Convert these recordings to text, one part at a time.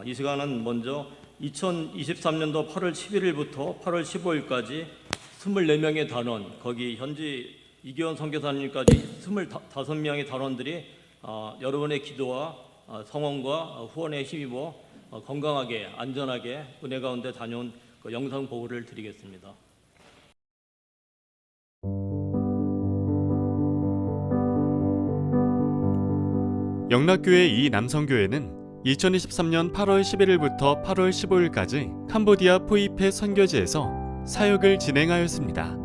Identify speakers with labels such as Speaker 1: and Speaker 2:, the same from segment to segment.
Speaker 1: 이 시간은 먼저 2023년도 8월 11일부터 8월 15일까지 24명의 단원, 거기 현지 이기원 선교사님까지 25명의 단원들이 여러분의 기도와 성원과 후원에 힘입어 건강하게 안전하게 은혜 가운데 다녀온 그 영상 보고를 드리겠습니다.
Speaker 2: 영락교회 이 남성교회는 2023년 8월 11일부터 8월 15일까지 캄보디아 포이페 선교지에서 사역을 진행하였습니다.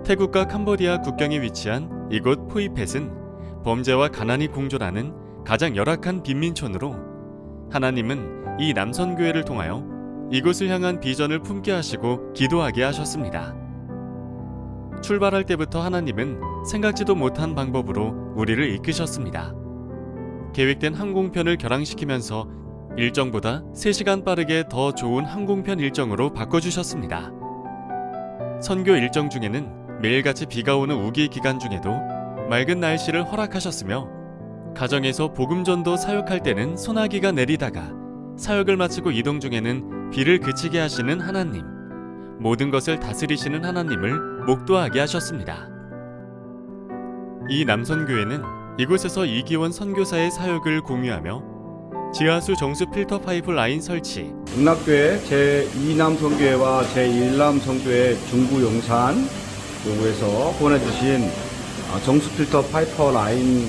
Speaker 2: 태국과 캄보디아 국경에 위치한 이곳 포이펫은 범죄와 가난이 공존하는 가장 열악한 빈민촌으로 하나님은 이 남선교회를 통하여 이곳을 향한 비전을 품게 하시고 기도하게 하셨습니다. 출발할 때부터 하나님은 생각지도 못한 방법으로 우리를 이끄셨습니다. 계획된 항공편을 결항시키면서 일정보다 3시간 빠르게 더 좋은 항공편 일정으로 바꿔주셨습니다. 선교 일정 중에는 매일같이 비가 오는 우기 기간 중에도 맑은 날씨를 허락하셨으며 가정에서 복음전도 사역할 때는 소나기가 내리다가 사역을 마치고 이동 중에는 비를 그치게 하시는 하나님, 모든 것을 다스리시는 하나님을 목도하게 하셨습니다. 이 남선교회는 이곳에서 이기원 선교사의 사역을 공유하며 지하수 정수 필터 파이프 라인 설치,
Speaker 3: 영락교회 제2남선교회와 제1남선교회 중구 용산 요구에서 보내주신 정수 필터 파이프 라인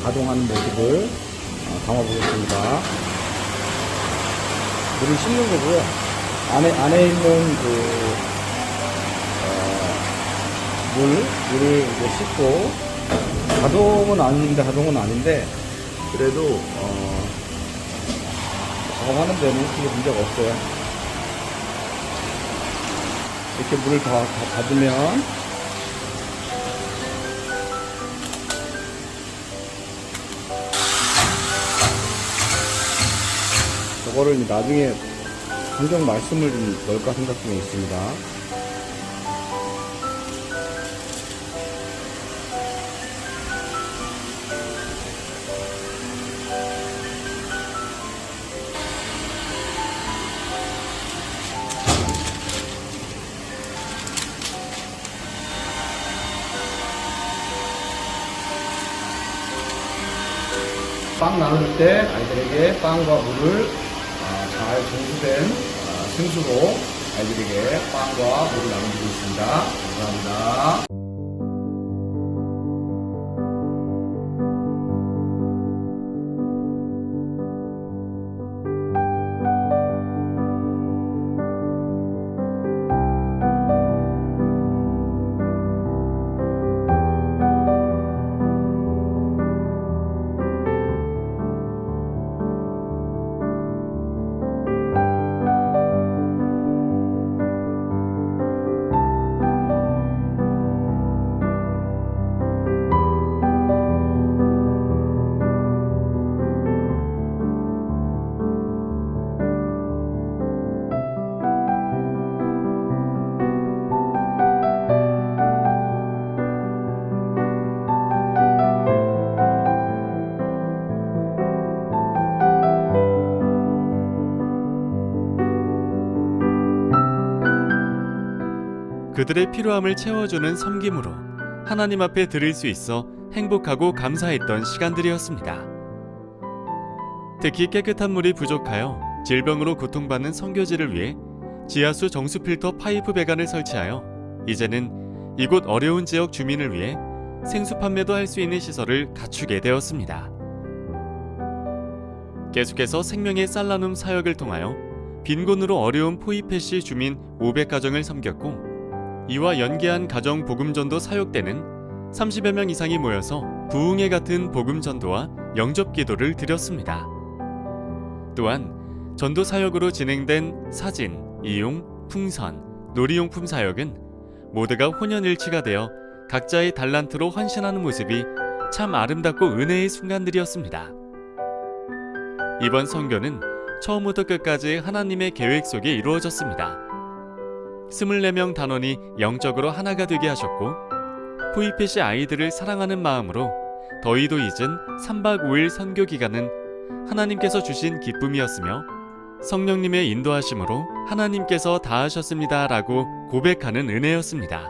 Speaker 3: 가동하는 모습을 담아보겠습니다. 물을 씻는 거고요. 안에 있는 물을 이제 씻고 자동은 아닌데 그래도 작업하는 데는 크게 문제가 없어요. 이렇게 물을 다 받으면 저거를 나중에 성경 말씀을 좀 넣을까 생각 중에 있습니다. 빵 나눌 때 아이들에게 빵과 물을 잘 정수된 생수로 아이들에게 빵과 물을 나눠주고 있습니다. 감사합니다.
Speaker 2: 그들의 필요함을 채워주는 섬김으로 하나님 앞에 드릴 수 있어 행복하고 감사했던 시간들이었습니다. 특히 깨끗한 물이 부족하여 질병으로 고통받는 선교지를 위해 지하수 정수 필터 파이프 배관을 설치하여 이제는 이곳 어려운 지역 주민을 위해 생수 판매도 할 수 있는 시설을 갖추게 되었습니다. 계속해서 생명의 쌀나눔 사역을 통하여 빈곤으로 어려운 포이펫시 주민 500가정을 섬겼고 이와 연계한 가정 복음전도 사역 때는 30여 명 이상이 모여서 부흥회 같은 복음전도와 영접기도를 드렸습니다. 또한 전도 사역으로 진행된 사진, 이용, 풍선, 놀이용품 사역은 모두가 혼연일치가 되어 각자의 달란트로 헌신하는 모습이 참 아름답고 은혜의 순간들이었습니다. 이번 선교는 처음부터 끝까지 하나님의 계획 속에 이루어졌습니다. 24명 단원이 영적으로 하나가 되게 하셨고 포이펫이 아이들을 사랑하는 마음으로 더위도 잊은 3박 5일 선교 기간은 하나님께서 주신 기쁨이었으며 성령님의 인도하심으로 하나님께서 다 하셨습니다라고 고백하는 은혜였습니다.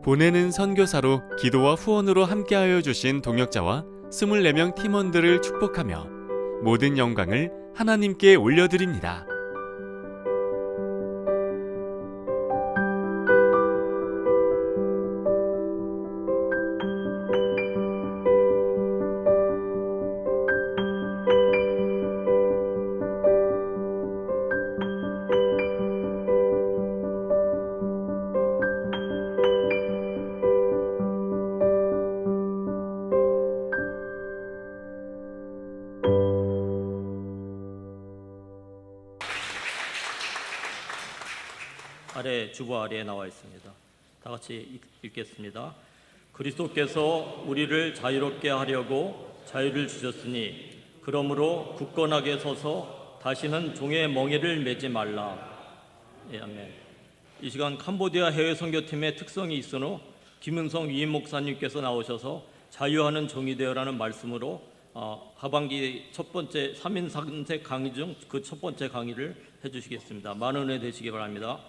Speaker 2: 보내는 선교사로 기도와 후원으로 함께하여 주신 동역자와 24명 팀원들을 축복하며 모든 영광을 하나님께 올려드립니다.
Speaker 1: 아래 주보 아래에 나와 있습니다. 다 같이 읽겠습니다. 그리스도께서 우리를 자유롭게 하려고 자유를 주셨으니 그러므로 굳건하게 서서 다시는 종의 멍에를 매지 말라. 예, 아멘. 이 시간 캄보디아 해외 선교팀의 특성이 있으므로 김은성 위임 목사님께서 나오셔서 자유하는 종이 되어라는 말씀으로 하반기 첫 번째 3인 3색 강의 중 그 첫 번째 강의를 해주시겠습니다. 많은 은혜 되시기 바랍니다.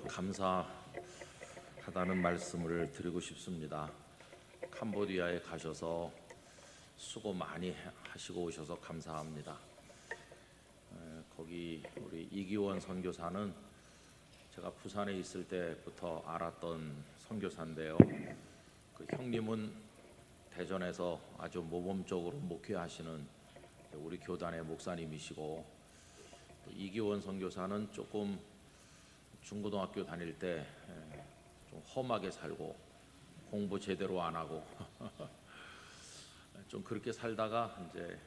Speaker 4: 감사하다는 말씀을 드리고 싶습니다. 캄보디아에 가셔서 수고 많이 하시고 오셔서 감사합니다. 거기 우리 이기원 선교사는 제가 부산에 있을 때부터 알았던 선교사인데요. 그 형님은 대전에서 아주 모범적으로 목회하시는 우리 교단의 목사님이시고, 또 이기원 선교사는 조금 중고등학교 다닐 때 좀 험하게 살고 공부 제대로 안 하고 좀 그렇게 살다가 이제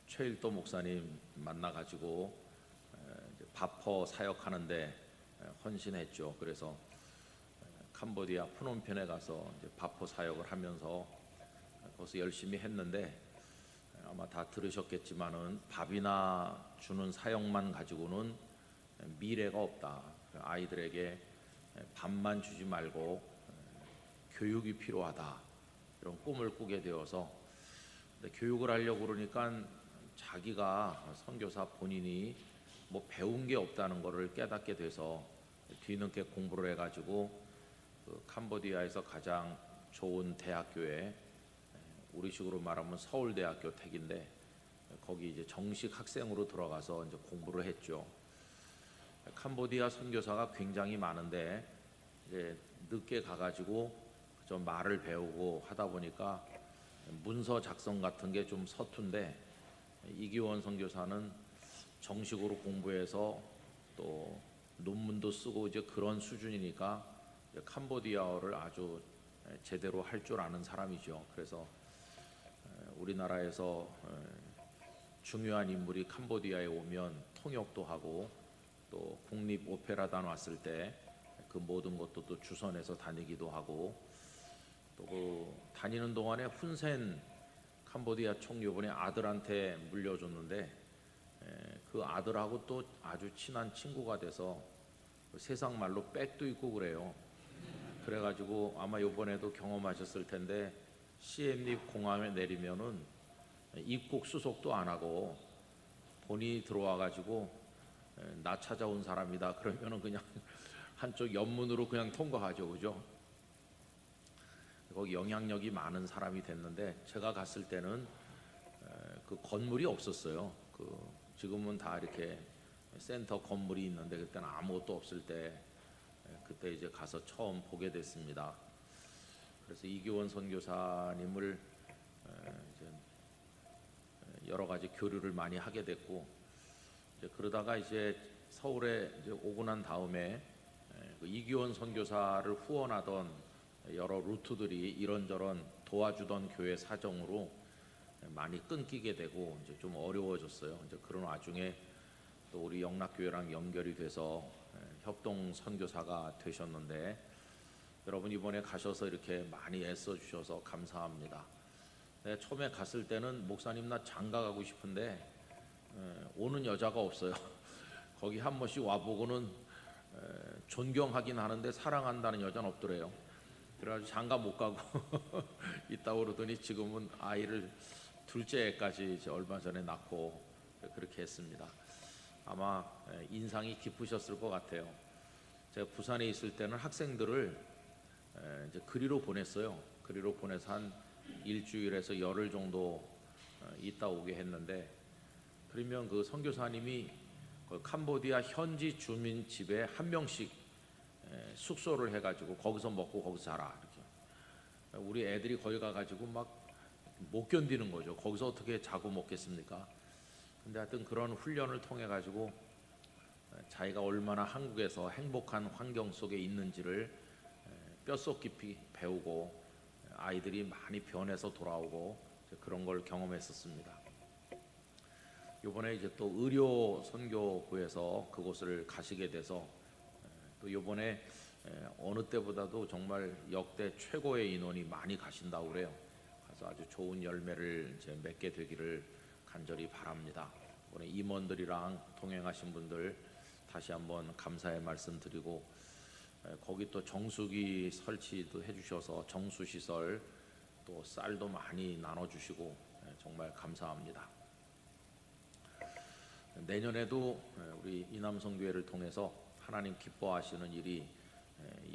Speaker 4: 최일도 목사님 만나가지고 바퍼 사역하는데 헌신했죠. 그래서 캄보디아 프놈펜에 가서 이제 바퍼 사역을 하면서 거기서 열심히 했는데, 아마 다 들으셨겠지만은 밥이나 주는 사역만 가지고는 미래가 없다. 아이들에게 밥만 주지 말고 교육이 필요하다. 이런 꿈을 꾸게 되어서, 근데 교육을 하려고 그러니까 자기가 선교사 본인이 뭐 배운 게 없다는 것을 깨닫게 돼서 뒤늦게 공부를 해가지고 그 캄보디아에서 가장 좋은 대학교에, 우리식으로 말하면 서울대학교 택인데 거기 이제 정식 학생으로 들어가서 이제 공부를 했죠. 캄보디아 선교사가 굉장히 많은데 이제 늦게 가가지고 좀 말을 배우고 하다 보니까 문서 작성 같은 게 좀 서툰데, 이기원 선교사는 정식으로 공부해서 또 논문도 쓰고 이제 그런 수준이니까 이제 캄보디아어를 아주 제대로 할 줄 아는 사람이죠. 그래서 우리나라에서 중요한 인물이 캄보디아에 오면 통역도 하고, 또 국립 오페라단 왔을 때 그 모든 것도 또 주선해서 다니기도 하고, 또 그 다니는 동안에 훈센 캄보디아 총리분의 아들한테 물려줬는데 그 아들하고 또 아주 친한 친구가 돼서 세상 말로 백도 있고 그래요. 그래가지고 아마 이번에도 경험하셨을 텐데 시엠립 공항에 내리면은 입국 수속도 안 하고 본인이 들어와가지고 나 찾아온 사람이다 그러면은 그냥 한쪽 옆문으로 그냥 통과하죠, 그죠? 거기 영향력이 많은 사람이 됐는데, 제가 갔을 때는 그 건물이 없었어요. 그 지금은 다 이렇게 센터 건물이 있는데 그때는 아무것도 없을 때, 그때 이제 가서 처음 보게 됐습니다. 그래서 이기원 선교사님을 이제 여러 가지 교류를 많이 하게 됐고, 이제 그러다가 이제 서울에 이제 오고 난 다음에 그 이기원 선교사를 후원하던 여러 루트들이 이런저런 도와주던 교회 사정으로 많이 끊기게 되고 이제 좀 어려워졌어요. 이제 그런 와중에 또 우리 영락교회랑 연결이 돼서 협동 선교사가 되셨는데, 여러분 이번에 가셔서 이렇게 많이 애써 주셔서 감사합니다. 내가 처음에 갔을 때는 목사님 나 장가 가고 싶은데 오는 여자가 없어요. 거기 한 번씩 와보고는 존경하긴 하는데 사랑한다는 여자는 없더래요. 그래가지고 장가 못 가고 있다 그러더니 지금은 아이를 둘째 애까지 이제 얼마 전에 낳고 그렇게 했습니다. 아마 인상이 깊으셨을 것 같아요. 제가 부산에 있을 때는 학생들을 이제 그리로 보냈어요. 그리로 보내서 한 일주일에서 열흘 정도 있다 오게 했는데, 그러면 그 선교사님이 그 캄보디아 현지 주민 집에 한 명씩 숙소를 해가지고 거기서 먹고 거기서 자라 이렇게. 우리 애들이 거기 가가지고 막 못 견디는 거죠. 거기서 어떻게 자고 먹겠습니까? 근데 하여튼 그런 훈련을 통해 가지고 자기가 얼마나 한국에서 행복한 환경 속에 있는지를 뼛속 깊이 배우고, 아이들이 많이 변해서 돌아오고 그런 걸 경험했었습니다. 이번에 이제 또 의료 선교부에서 그곳을 가시게 돼서 또 이번에 어느 때보다도 정말 역대 최고의 인원이 많이 가신다고 그래요. 그래서 아주 좋은 열매를 이제 맺게 되기를 간절히 바랍니다. 이번에 임원들이랑 동행하신 분들 다시 한번 감사의 말씀 드리고, 거기 또 정수기 설치도 해주셔서 정수시설 또 쌀도 많이 나눠주시고 정말 감사합니다. 내년에도 우리 이남성교회를 통해서 하나님 기뻐하시는 일이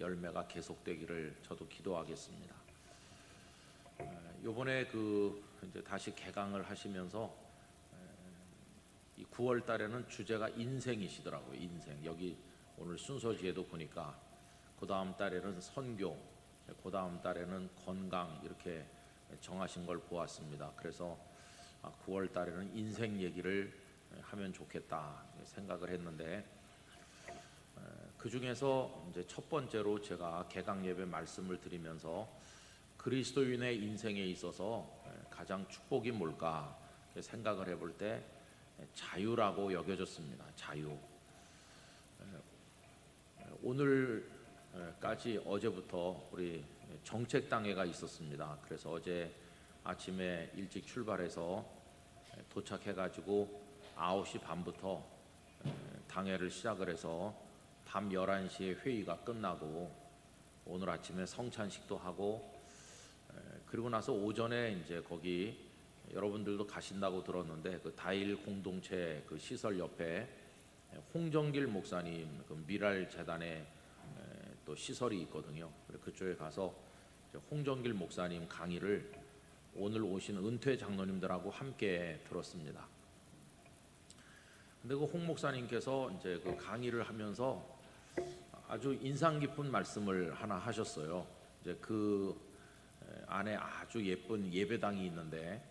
Speaker 4: 열매가 계속되기를 저도 기도하겠습니다. 이번에 그 이제 다시 개강을 하시면서 이 9월 달에는 주제가 인생이시더라고요. 인생. 여기 오늘 순서지에도 보니까 그 다음 달에는 선교, 그 다음 달에는 건강 이렇게 정하신 걸 보았습니다. 그래서 9월 달에는 인생 얘기를 하면 좋겠다 생각을 했는데 그 중에서 이제 첫 번째로 제가 개강 예배 말씀을 드리면서 그리스도인의 인생에 있어서 가장 축복이 뭘까 생각을 해볼 때 자유라고 여겨졌습니다. 자유. 오늘까지 어제부터 우리 정책당회가 있었습니다. 그래서 어제 아침에 일찍 출발해서 도착해가지고 9시 반부터 당회를 시작을 해서 밤 11시에 회의가 끝나고 오늘 아침에 성찬식도 하고 그리고 나서 오전에 이제 거기 여러분들도 가신다고 들었는데 그 다일 공동체 그 시설 옆에 홍정길 목사님 그 미랄 재단에 또 시설이 있거든요. 그래서 그쪽에 가서 홍정길 목사님 강의를 오늘 오신 은퇴 장로님들하고 함께 들었습니다. 근데 그 홍 목사님께서 이제 그 강의를 하면서 아주 인상 깊은 말씀을 하나 하셨어요. 이제 그 안에 아주 예쁜 예배당이 있는데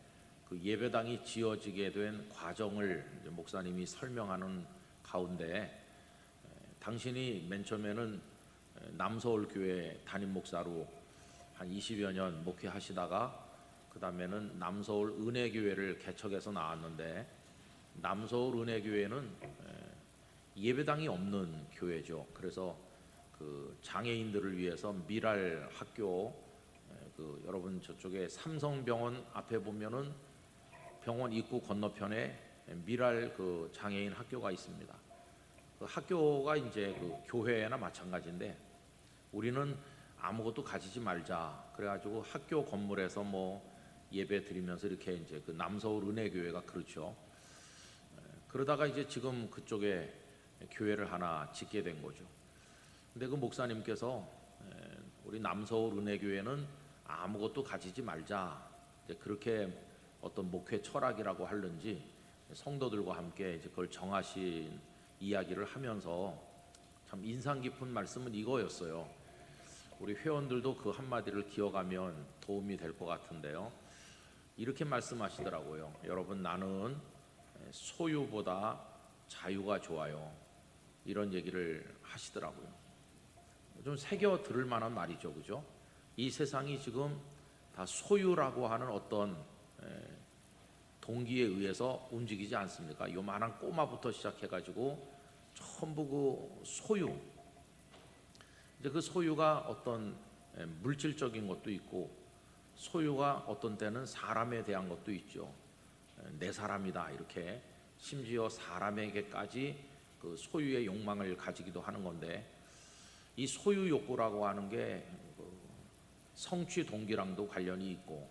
Speaker 4: 그 예배당이 지어지게 된 과정을 이제 목사님이 설명하는 가운데 당신이 맨 처음에는 남서울 교회 담임 목사로 한 20여 년 목회하시다가 그 다음에는 남서울 은혜교회를 개척해서 나왔는데 남서울 은혜교회는 예배당이 없는 교회죠. 그래서 그 장애인들을 위해서 미랄 학교 그 여러분 저쪽에 삼성병원 앞에 보면은 병원 입구 건너편에 미랄 그 장애인 학교가 있습니다. 그 학교가 이제 그 교회나 마찬가지인데 우리는 아무것도 가지지 말자. 그래가지고 학교 건물에서 뭐 예배 드리면서 이렇게 이제 그 남서울 은혜교회가 그렇죠. 그러다가 이제 지금 그쪽에 교회를 하나 짓게 된 거죠. 근데 그 목사님께서 우리 남서울 은혜교회는 아무것도 가지지 말자. 이제 그렇게 어떤 목회 철학이라고 하는지 성도들과 함께 이제 그걸 정하신 이야기를 하면서 참 인상 깊은 말씀은 이거였어요. 우리 회원들도 그 한마디를 기억하면 도움이 될 것 같은데요. 이렇게 말씀하시더라고요. 여러분, 나는 소유보다 자유가 좋아요. 이런 얘기를 하시더라고요. 좀 새겨 들을 만한 말이죠, 그죠? 이 세상이 지금 다 소유라고 하는 어떤 동기에 의해서 움직이지 않습니까? 요만한 꼬마부터 시작해가지고 전부 그 소유. 이제 그 소유가 어떤 물질적인 것도 있고 소유가 어떤 때는 사람에 대한 것도 있죠. 내 사람이다 이렇게 심지어 사람에게까지 그 소유의 욕망을 가지기도 하는 건데 이 소유 욕구라고 하는 게 성취 동기랑도 관련이 있고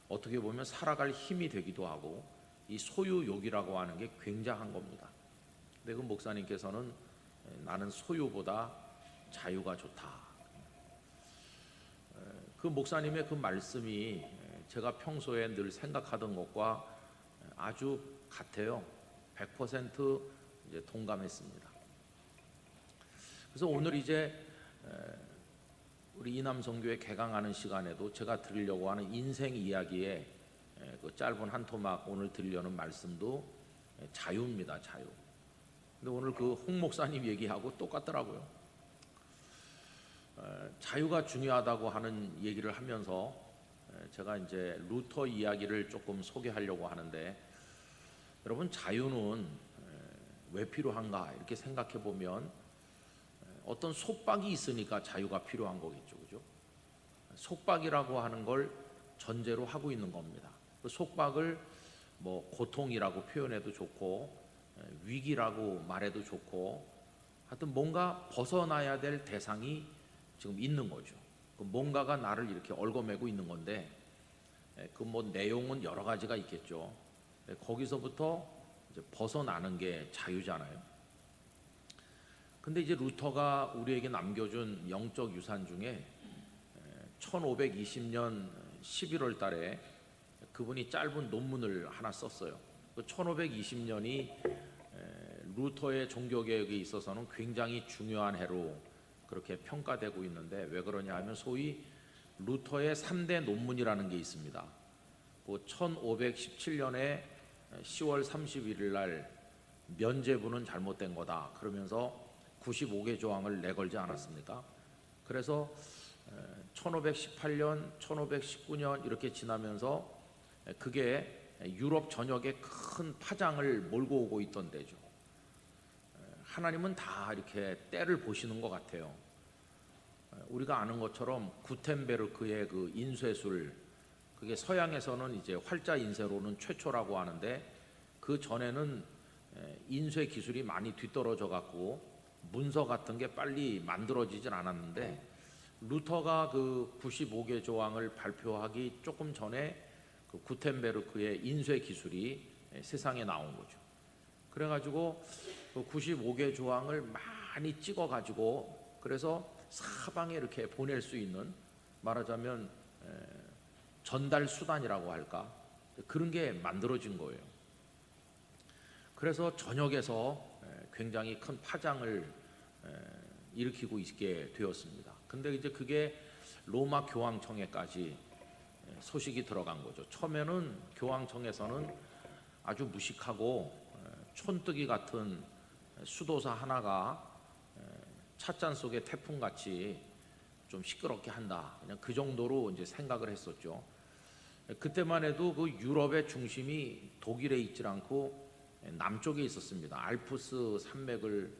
Speaker 4: 어떻게 보면 살아갈 힘이 되기도 하고 이 소유욕이라고 하는 게 굉장한 겁니다. 근데 그 목사님께서는 나는 소유보다 자유가 좋다. 그 목사님의 그 말씀이 제가 평소에 늘 생각하던 것과 아주 같아요. 100% 이제 동감했습니다. 그래서 오늘 이제 우리 이남성교회 개강하는 시간에도 제가 드리려고 하는 인생 이야기에 그 짧은 한 토막 오늘 드리려는 말씀도 자유입니다. 자유. 근데 오늘 그 홍 목사님 얘기하고 똑같더라고요. 자유가 중요하다고 하는 얘기를 하면서 제가 이제 루터 이야기를 조금 소개하려고 하는데 여러분 자유는 왜 필요한가 이렇게 생각해 보면 어떤 속박이 있으니까 자유가 필요한 거겠죠, 그죠? 속박이라고 하는 걸 전제로 하고 있는 겁니다. 그 속박을 뭐 고통이라고 표현해도 좋고 위기라고 말해도 좋고 하여튼 뭔가 벗어나야 될 대상이 지금 있는 거죠. 그 뭔가가 나를 이렇게 얽어매고 있는 건데 그 뭐 내용은 여러 가지가 있겠죠. 거기서부터 이제 벗어나는 게 자유잖아요. 근데 이제 루터가 우리에게 남겨준 영적 유산 중에 1520년 11월 달에 그분이 짧은 논문을 하나 썼어요. 그 1520년이 루터의 종교개혁에 있어서는 굉장히 중요한 해로 그렇게 평가되고 있는데, 왜 그러냐 하면 소위 루터의 3대 논문이라는 게 있습니다. 그 1517년에 10월 31일 날 면죄부는 잘못된 거다 그러면서 95개 조항을 내걸지 않았습니까? 그래서 1518년, 1519년 이렇게 지나면서 그게 유럽 전역에 큰 파장을 몰고 오고 있던 때죠. 하나님은 다 이렇게 때를 보시는 것 같아요. 우리가 아는 것처럼 구텐베르크의 그 인쇄술, 그게 서양에서는 이제 활자 인쇄로는 최초라고 하는데, 그 전에는 인쇄 기술이 많이 뒤떨어져 갖고 문서 같은 게 빨리 만들어지질 않았는데, 루터가 그 95개 조항을 발표하기 조금 전에 그 구텐베르크의 인쇄 기술이 세상에 나온 거죠. 그래가지고 그 95개 조항을 많이 찍어가지고 그래서 사방에 이렇게 보낼 수 있는, 말하자면 전달 수단이라고 할까, 그런 게 만들어진 거예요. 그래서 전역에서 굉장히 큰 파장을 일으키고 있게 되었습니다. 근데 이제 그게 로마 교황청에까지 소식이 들어간 거죠. 처음에는 교황청에서는 아주 무식하고 촌뜨기 같은 수도사 하나가 찻잔 속의 태풍같이 좀 시끄럽게 한다, 그냥 그 정도로 이제 생각을 했었죠. 그때만 해도 그 유럽의 중심이 독일에 있지 않고 남쪽에 있었습니다. 알프스 산맥을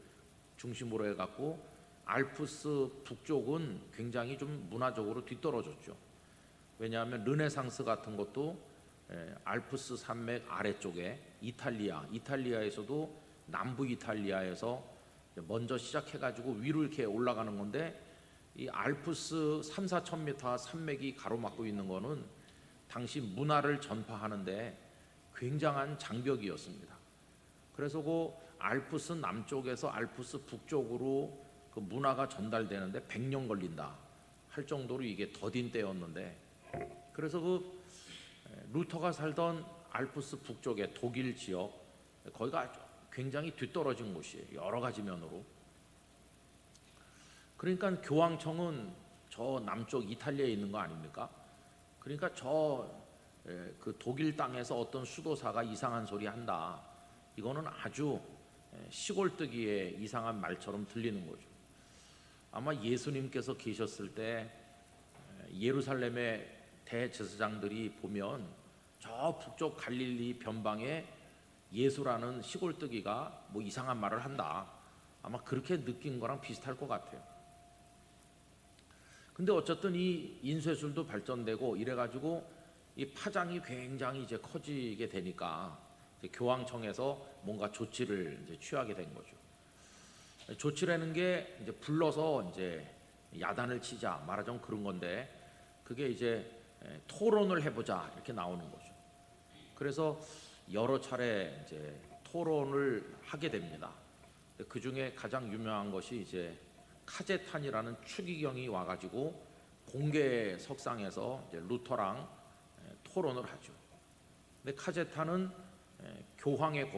Speaker 4: 중심으로 해갖고 알프스 북쪽은 굉장히 좀 문화적으로 뒤떨어졌죠. 왜냐하면 르네상스 같은 것도 알프스 산맥 아래쪽에 이탈리아에서도 남부 이탈리아에서 먼저 시작해가지고 위로 이렇게 올라가는 건데, 이 알프스 3-4천 m 산맥이 가로막고 있는 거는 당시 문화를 전파하는데 굉장한 장벽이었습니다. 그래서 그 알프스 남쪽에서 알프스 북쪽으로 그 문화가 전달되는데 100년 걸린다 할 정도로 이게 더딘 때였는데, 그래서 그 루터가 살던 알프스 북쪽의 독일 지역, 거기가 굉장히 뒤떨어진 곳이에요, 여러 가지 면으로. 그러니까 교황청은 저 남쪽 이탈리아에 있는 거 아닙니까? 그러니까 그 독일 땅에서 어떤 수도사가 이상한 소리 한다, 이거는 아주 시골뜨기의 이상한 말처럼 들리는 거죠. 아마 예수님께서 계셨을 때 예루살렘의 대제사장들이 보면 저 북쪽 갈릴리 변방에 예수라는 시골뜨기가 뭐 이상한 말을 한다, 아마 그렇게 느낀 거랑 비슷할 것 같아요. 근데 어쨌든 이 인쇄술도 발전되고 이래가지고 이 파장이 굉장히 이제 커지게 되니까 이제 교황청에서 뭔가 조치를 이제 취하게 된 거죠. 조치라는 게 이제 불러서 이제 야단을 치자, 말하자면 그런 건데, 그게 이제 토론을 해보자 이렇게 나오는 거죠. 그래서 여러 차례 이제 토론을 하게 됩니다. 그 중에 가장 유명한 것이 이제 카제탄이라는 추기경이 와가지고 공개 석상에서 이제 루터랑 토론을 하죠. 근데 카제탄은 교황의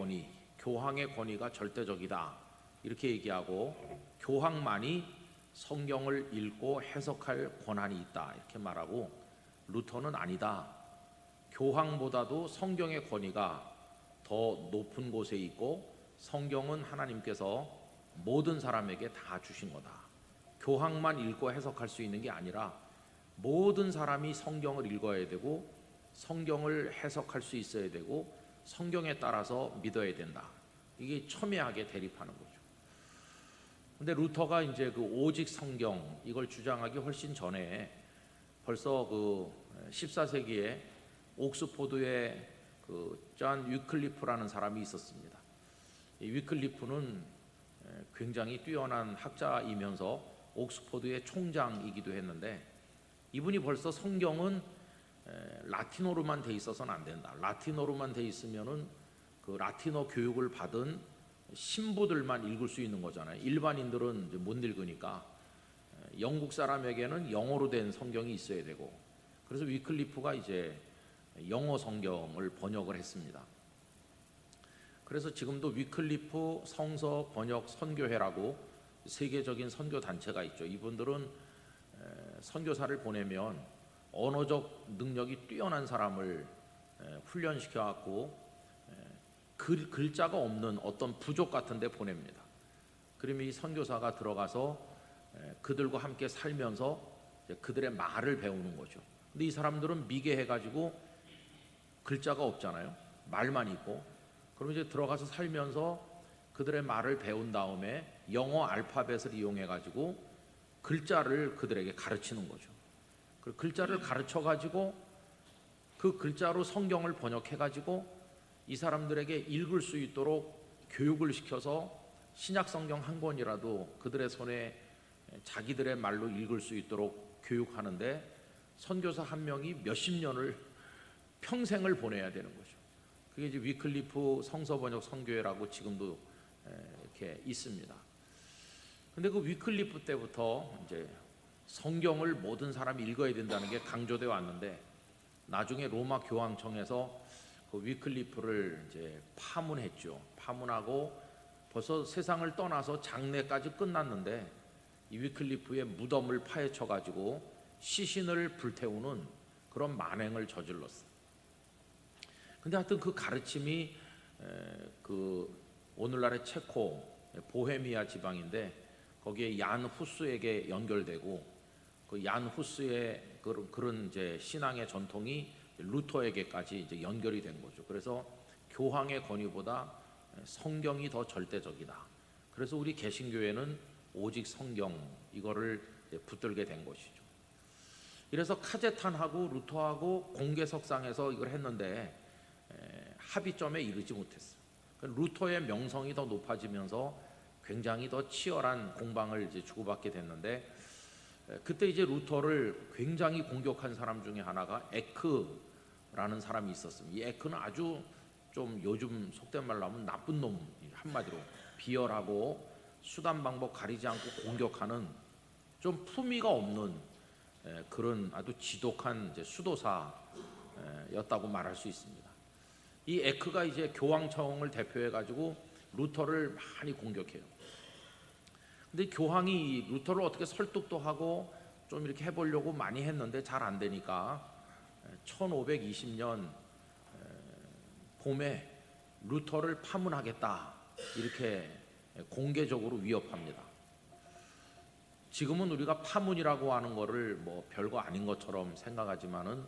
Speaker 4: 권위가 절대적이다 이렇게 얘기하고, 교황만이 성경을 읽고 해석할 권한이 있다 이렇게 말하고, 루터는 아니다, 교황보다도 성경의 권위가 더 높은 곳에 있고 성경은 하나님께서 모든 사람에게 다 주신 거다. 교황만 읽고 해석할 수 있는 게 아니라 모든 사람이 성경을 읽어야 되고 성경을 해석할 수 있어야 되고 성경에 따라서 믿어야 된다. 이게 첨예하게 대립하는 거죠. 근데 루터가 이제 그 오직 성경 이걸 주장하기 훨씬 전에 벌써 그 14세기에 옥스포드에 그 존 위클리프라는 사람이 있었습니다. 이 위클리프는 굉장히 뛰어난 학자이면서 옥스포드의 총장이기도 했는데, 이분이 벌써 성경은 라틴어로만 돼 있어서는 안 된다. 라틴어로만 돼 있으면은 그 라틴어 교육을 받은 신부들만 읽을 수 있는 거잖아요. 일반인들은 이제 못 읽으니까 영국 사람에게는 영어로 된 성경이 있어야 되고, 그래서 위클리프가 이제 영어 성경을 번역을 했습니다. 그래서 지금도 위클리프 성서 번역 선교회라고 세계적인 선교 단체가 있죠. 이분들은 선교사를 보내면 언어적 능력이 뛰어난 사람을 훈련시켜 갖고 글자가 없는 어떤 부족 같은 데 보냅니다. 그러면 이 선교사가 들어가서 그들과 함께 살면서 그들의 말을 배우는 거죠. 근데 이 사람들은 미개해가지고 글자가 없잖아요. 말만 있고. 그럼 이제 들어가서 살면서 그들의 말을 배운 다음에 영어 알파벳을 이용해가지고 글자를 그들에게 가르치는 거죠. 그 글자를 가르쳐가지고 그 글자로 성경을 번역해가지고 이 사람들에게 읽을 수 있도록 교육을 시켜서 신약 성경 한 권이라도 그들의 손에 자기들의 말로 읽을 수 있도록 교육하는데 선교사 한 명이 몇십 년을 평생을 보내야 되는 거죠. 그게 이제 위클리프 성서 번역 선교회라고 지금도 이렇게 있습니다. 근데 그 위클리프 때부터 이제 성경을 모든 사람이 읽어야 된다는 게 강조되어 왔는데, 나중에 로마 교황청에서 그 위클리프를 이제 파문했죠. 파문하고 벌써 세상을 떠나서 장례까지 끝났는데 이 위클리프의 무덤을 파헤쳐 가지고 시신을 불태우는 그런 만행을 저질렀어요. 근데 하여튼 그 가르침이 그 오늘날의 체코 보헤미아 지방인데 거기에 얀 후스에게 연결되고, 그 얀 후스의 그런 이제 신앙의 전통이 루터에게까지 이제 연결이 된 거죠. 그래서 교황의 권위보다 성경이 더 절대적이다. 그래서 우리 개신교회는 오직 성경 이거를 붙들게 된 것이죠. 이래서 카제탄하고 루터하고 공개석상에서 이걸 했는데 합의점에 이르지 못했어요. 루터의 명성이 더 높아지면서 굉장히 더 치열한 공방을 이제 주고받게 됐는데, 그때 이제 루터를 굉장히 공격한 사람 중에 하나가 에크라는 사람이 있었습니다. 이 에크는 아주 좀 요즘 속된 말로 하면 나쁜 놈, 한마디로 비열하고 수단 방법 가리지 않고 공격하는 좀 품위가 없는 그런 아주 지독한 이제 수도사였다고 말할 수 있습니다. 이 에크가 이제 교황청을 대표해 가지고 루터를 많이 공격해요. 근데 교황이 루터를 어떻게 설득도 하고 좀 이렇게 해보려고 많이 했는데 잘 안 되니까 1520년 봄에 루터를 파문하겠다 이렇게 공개적으로 위협합니다. 지금은 우리가 파문이라고 하는 거를 뭐 별거 아닌 것처럼 생각하지만은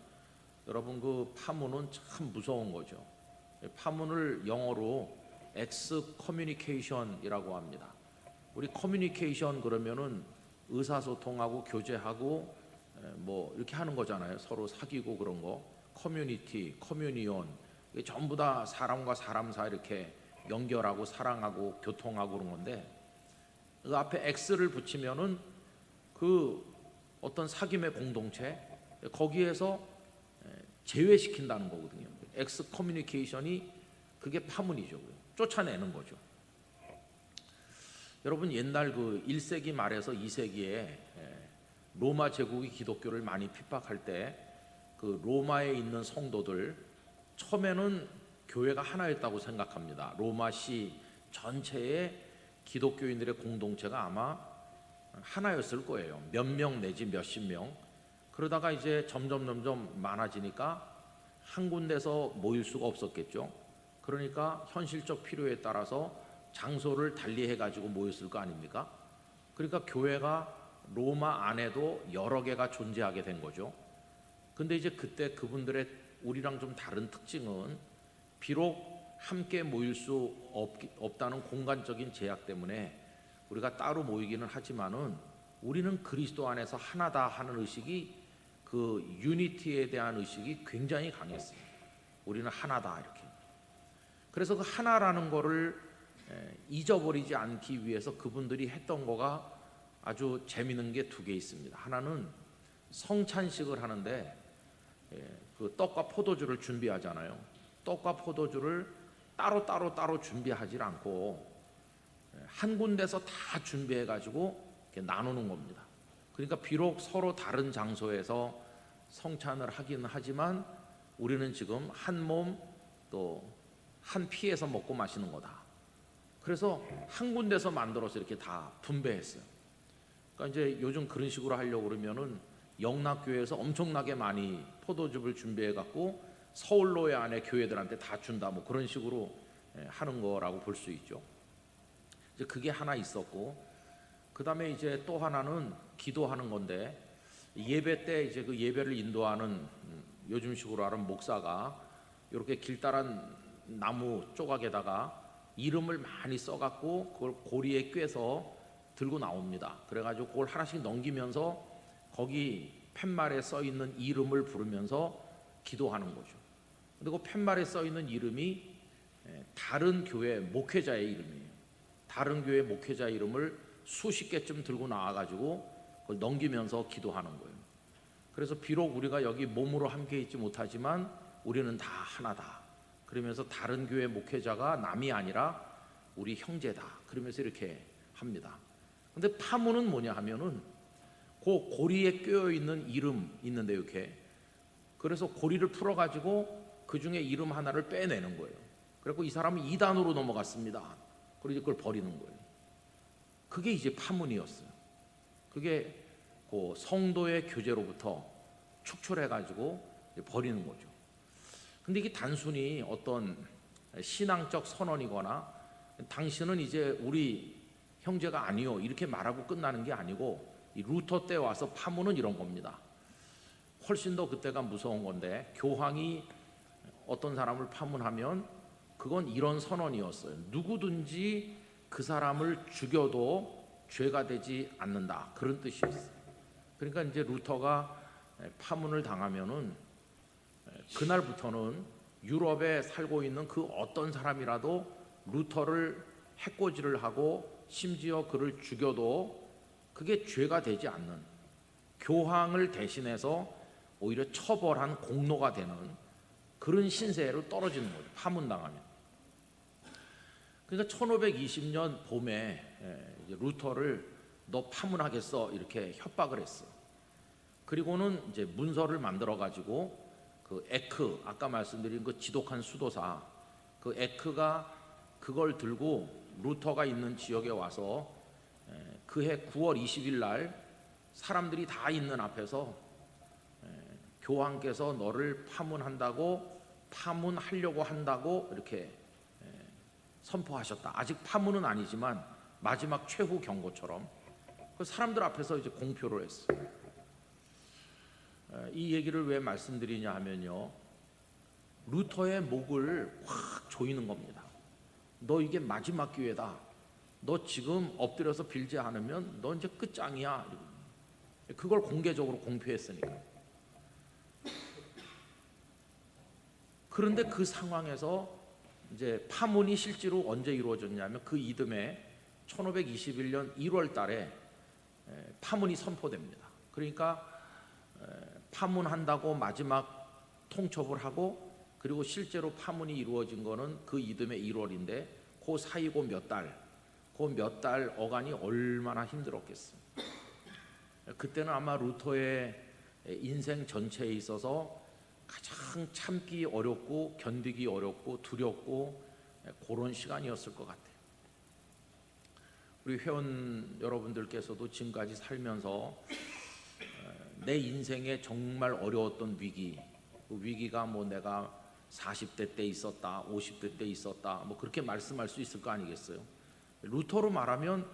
Speaker 4: 여러분 그 파문은 참 무서운 거죠. 파문을 영어로 엑스커뮤니케이션이라고 합니다. 우리 커뮤니케이션 그러면은 의사소통하고 교제하고 뭐 이렇게 하는 거잖아요. 서로 사귀고 그런 거. 커뮤니티, 커뮤니온 이게 전부 다 사람과 사람 사이 이렇게 연결하고 사랑하고 교통하고 그런 건데, 그 앞에 X를 붙이면은 그 어떤 사귐의 공동체 거기에서 제외시킨다는 거거든요. 엑스 커뮤니케이션이 그게 파문이죠. 쫓아내는 거죠. 여러분 옛날 그 1세기 말에서 2세기에 로마 제국이 기독교를 많이 핍박할 때 그 로마에 있는 성도들 처음에는 교회가 하나였다고 생각합니다. 로마시 전체의 기독교인들의 공동체가 아마 하나였을 거예요. 몇 명 내지 몇십 명. 그러다가 이제 점점 많아지니까 한 군데서 모일 수가 없었겠죠. 그러니까 현실적 필요에 따라서 장소를 달리해 가지고 모였을 거 아닙니까? 그러니까 교회가 로마 안에도 여러 개가 존재하게 된 거죠. 근데 이제 그때 그분들의 우리랑 좀 다른 특징은 비록 함께 모일 수 없다는 공간적인 제약 때문에 우리가 따로 모이기는 하지만은 우리는 그리스도 안에서 하나다 하는 의식이, 그 유니티에 대한 의식이 굉장히 강했어요. 우리는 하나다 이렇게. 그래서 그 하나라는 거를 잊어버리지 않기 위해서 그분들이 했던 거가 아주 재미있는 게 두 개 있습니다. 하나는 성찬식을 하는데 그 떡과 포도주를 준비하잖아요. 떡과 포도주를 따로 준비하지 않고 한 군데서 다 준비해 가지고 나누는 겁니다. 그러니까 비록 서로 다른 장소에서 성찬을 하긴 하지만 우리는 지금 한 몸 또 한 피에서 먹고 마시는 거다. 그래서 한 군데서 만들어서 이렇게 다 분배했어요. 그러니까 이제 요즘 그런 식으로 하려고 그러면은 영락교회에서 엄청나게 많이 포도즙을 준비해 갖고 서울로회 안에 교회들한테 다 준다, 뭐 그런 식으로 하는 거라고 볼 수 있죠. 이제 그게 하나 있었고, 그 다음에 이제 또 하나는 기도하는 건데, 예배 때 이제 그 예배를 인도하는 요즘식으로 하는 목사가 이렇게 길다란 나무 조각에다가 이름을 많이 써갖고 그걸 고리에 꿰서 들고 나옵니다. 그래가지고 그걸 하나씩 넘기면서 거기 팻말에 써 있는 이름을 부르면서 기도하는 거죠. 근데 그 팻말에 써 있는 이름이 다른 교회 목회자의 이름이에요. 다른 교회 목회자 이름을 수십 개쯤 들고 나와가지고 그걸 넘기면서 기도하는 거예요. 그래서 비록 우리가 여기 몸으로 함께 있지 못하지만 우리는 다 하나다. 그러면서 다른 교회 목회자가 남이 아니라 우리 형제다. 그러면서 이렇게 합니다. 근데 파문은 뭐냐 하면은 그 고리에 꿰어 있는 이름 있는데 이렇게, 그래서 고리를 풀어 가지고 그 중에 이름 하나를 빼내는 거예요. 그래서 이 사람은 이단으로 넘어갔습니다. 그리고 그걸 버리는 거예요. 그게 이제 파문이었어요. 그게 그 성도의 교제로부터 축출해 가지고 버리는 거죠. 근데 이게 단순히 어떤 신앙적 선언이거나 당신은 이제 우리 형제가 아니요 이렇게 말하고 끝나는 게 아니고, 이 루터 때 와서 파문은 이런 겁니다. 훨씬 더 그때가 무서운 건데, 교황이 어떤 사람을 파문하면 그건 이런 선언이었어요. 누구든지 그 사람을 죽여도 죄가 되지 않는다, 그런 뜻이었어요. 그러니까 이제 루터가 파문을 당하면은 그날부터는 유럽에 살고 있는 그 어떤 사람이라도 루터를 해코지를 하고 심지어 그를 죽여도 그게 죄가 되지 않는, 교황을 대신해서 오히려 처벌한 공로가 되는 그런 신세로 떨어지는 거죠, 파문당하면. 그러니까 1520년 봄에 루터를 너 파문하겠어 이렇게 협박을 했어. 그리고는 이제 문서를 만들어 가지고 그 에크, 아까 말씀드린 그 지독한 수도사, 그 에크가 그걸 들고 루터가 있는 지역에 와서 그해 9월 20일 날 사람들이 다 있는 앞에서 교황께서 너를 파문하려고 한다고 이렇게 선포하셨다. 아직 파문은 아니지만 마지막 최후 경고처럼 그 사람들 앞에서 이제 공표를 했어요. 이 얘기를 왜 말씀드리냐 하면요, 루터의 목을 확 조이는 겁니다. 너 이게 마지막 기회다. 너 지금 엎드려서 빌지 않으면 너 이제 끝장이야. 그걸 공개적으로 공표했으니까. 그런데 그 상황에서 이제 파문이 실제로 언제 이루어졌냐면 그 이듬해 1521년 1월 달에 파문이 선포됩니다. 그러니까 파문한다고 마지막 통첩을 하고, 그리고 실제로 파문이 이루어진 거는 그 이듬해 1월인데 그 사이고 몇 달 어간이 얼마나 힘들었겠어요. 그때는 아마 루터의 인생 전체에 있어서 가장 참기 어렵고 견디기 어렵고 두렵고 그런 시간이었을 것 같아요. 우리 회원 여러분들께서도 지금까지 살면서 내 인생에 정말 어려웠던 위기, 그 위기가 뭐 내가 40대 때 있었다, 50대 때 있었다, 뭐 그렇게 말씀할 수 있을 거 아니겠어요? 루터로 말하면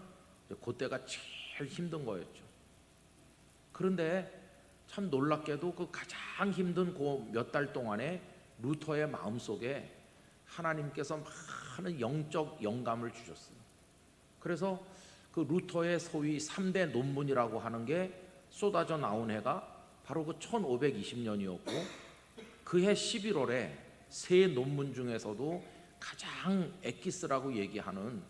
Speaker 4: 그때가 제일 힘든 거였죠. 그런데 참 놀랍게도 그 가장 힘든 그 몇 달 동안에 루터의 마음속에 하나님께서 많은 영적 영감을 주셨어요. 그래서 그 루터의 소위 3대 논문이라고 하는 게 쏟아져 나온 해가 바로 그 1520년이었고, 그해 11월에 세 논문 중에서도 가장 엑기스라고 얘기하는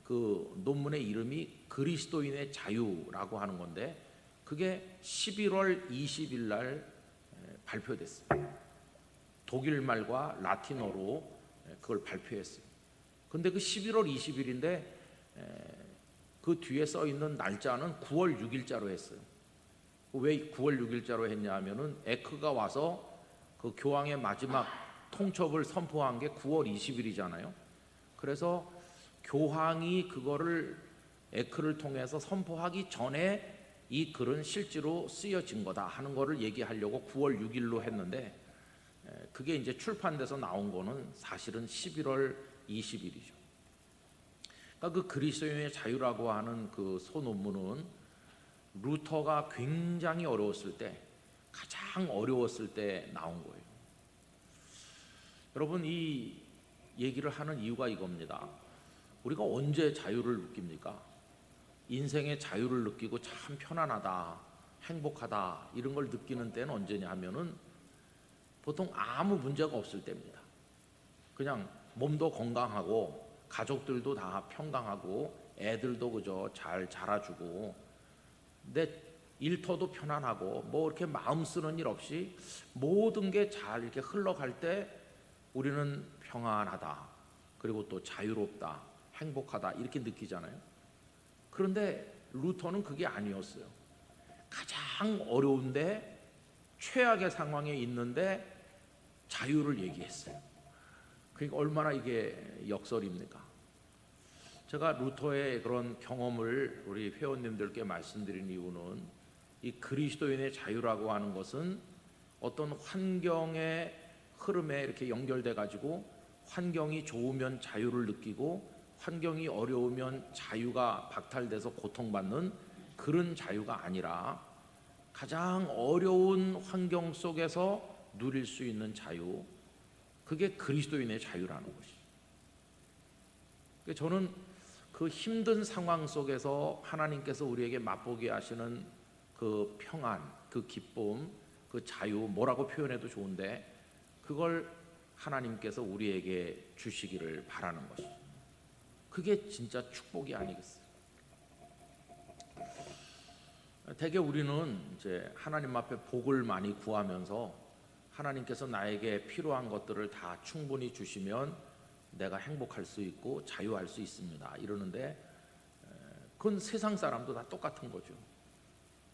Speaker 4: 그 논문의 이름이 그리스도인의 자유라고 하는 건데, 그게 11월 20일 날 발표됐어요. 독일말과 라틴어로 그걸 발표했어요. 근데 그 11월 20일인데 그 뒤에 써 있는 날짜는 9월 6일자로 했어요. 왜 9월 6일자로 했냐 하면은 에크가 와서 그 교황의 마지막 통첩을 선포한 게 9월 20일이잖아요. 그래서 교황이 그거를 에크를 통해서 선포하기 전에 이 글은 실제로 쓰여진 거다 하는 거를 얘기하려고 9월 6일로 했는데, 그게 이제 출판돼서 나온 거는 사실은 11월 20일이죠. 그러니까 그 그리스도인의 자유라고 하는 그 소논문은 루터가 굉장히 어려웠을 때, 가장 어려웠을 때 나온 거예요. 여러분, 이 얘기를 하는 이유가 이겁니다. 우리가 언제 자유를 느낍니까? 인생의 자유를 느끼고 참 편안하다, 행복하다 이런 걸 느끼는 때는 언제냐 하면은 보통 아무 문제가 없을 때입니다. 그냥 몸도 건강하고 가족들도 다 평강하고 애들도 그저 잘 자라주고 내 일터도 편안하고 뭐 이렇게 마음 쓰는 일 없이 모든 게 잘 이렇게 흘러갈 때 우리는 평안하다, 그리고 또 자유롭다, 행복하다 이렇게 느끼잖아요. 그런데 루터는 그게 아니었어요. 가장 어려운데 최악의 상황에 있는데 자유를 얘기했어요. 그러니까 얼마나 이게 역설입니까? 제가 루터의 그런 경험을 우리 회원님들께 말씀드린 이유는 이 그리스도인의 자유라고 하는 것은 어떤 환경의 흐름에 이렇게 연결돼 가지고 환경이 좋으면 자유를 느끼고 환경이 어려우면 자유가 박탈돼서 고통받는 그런 자유가 아니라 가장 어려운 환경 속에서 누릴 수 있는 자유, 그게 그리스도인의 자유라는 것이죠. 저는 그 힘든 상황 속에서 하나님께서 우리에게 맛보게 하시는 그 평안, 그 기쁨, 그 자유, 뭐라고 표현해도 좋은데 그걸 하나님께서 우리에게 주시기를 바라는 것이죠. 그게 진짜 축복이 아니겠어요? 대개 우리는 이제 하나님 앞에 복을 많이 구하면서 하나님께서 나에게 필요한 것들을 다 충분히 주시면 내가 행복할 수 있고 자유할 수 있습니다 이러는데, 그건 세상 사람도 다 똑같은 거죠.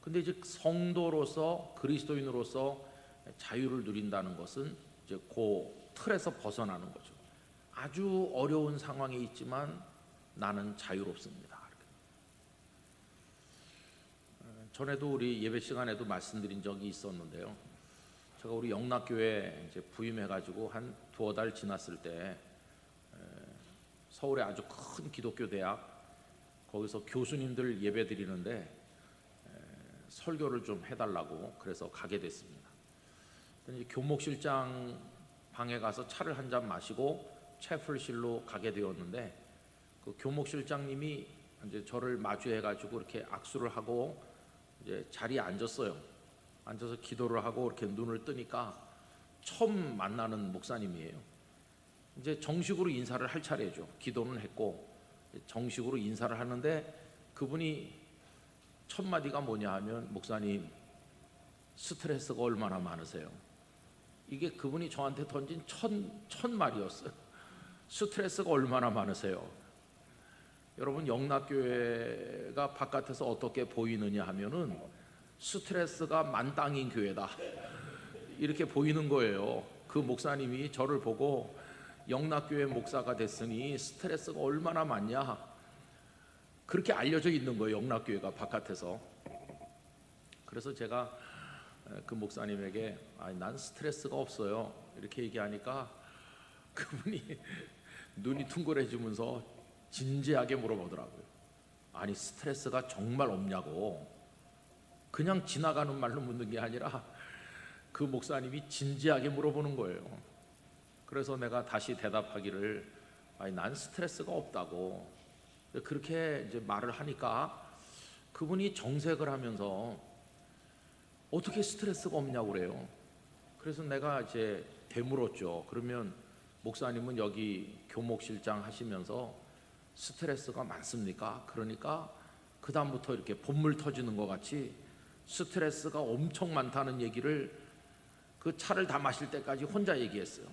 Speaker 4: 근데 이제 성도로서 그리스도인으로서 자유를 누린다는 것은 이제 그 틀에서 벗어나는 거죠. 아주 어려운 상황에 있지만 나는 자유롭습니다. 전에도 우리 예배 시간에도 말씀드린 적이 있었는데요. 제가 우리 영락교회 이제 부임해가지고 한 두어 달 지났을 때 서울의 아주 큰 기독교 대학 거기서 교수님들 예배 드리는데 설교를 좀 해달라고 그래서 가게 됐습니다. 이제 교목실장 방에 가서 차를 한 잔 마시고 채플실로 가게 되었는데 그 교목실장님이 이제 저를 마주해가지고 이렇게 악수를 하고 이제 자리에 앉았어요. 앉아서 기도를 하고 이렇게 눈을 뜨니까 처음 만나는 목사님이에요. 이제 정식으로 인사를 할 차례죠. 기도는 했고 정식으로 인사를 하는데 그분이 첫 마디가 뭐냐 하면, 목사님 스트레스가 얼마나 많으세요? 이게 그분이 저한테 던진 첫 말이었어요. 스트레스가 얼마나 많으세요? 여러분, 영락교회가 바깥에서 어떻게 보이느냐 하면은 스트레스가 만땅인 교회다 이렇게 보이는 거예요. 그 목사님이 저를 보고 영락교회 목사가 됐으니 스트레스가 얼마나 많냐 그렇게 알려져 있는 거예요, 영락교회가 바깥에서. 그래서 제가 그 목사님에게 난 스트레스가 없어요 이렇게 얘기하니까 그분이 눈이 둥그레지면서 진지하게 물어보더라고요. 아니 스트레스가 정말 없냐고. 그냥 지나가는 말로 묻는 게 아니라 그 목사님이 진지하게 물어보는 거예요. 그래서 내가 다시 대답하기를 난 스트레스가 없다고. 그렇게 이제 말을 하니까 그분이 정색을 하면서 어떻게 스트레스가 없냐고 그래요. 그래서 내가 이제 되물었죠. 그러면 목사님은 여기 교목실장 하시면서 스트레스가 많습니까? 그러니까 그 다음부터 이렇게 본물 터지는 것 같이 스트레스가 엄청 많다는 얘기를 그 차를 다 마실 때까지 혼자 얘기했어요.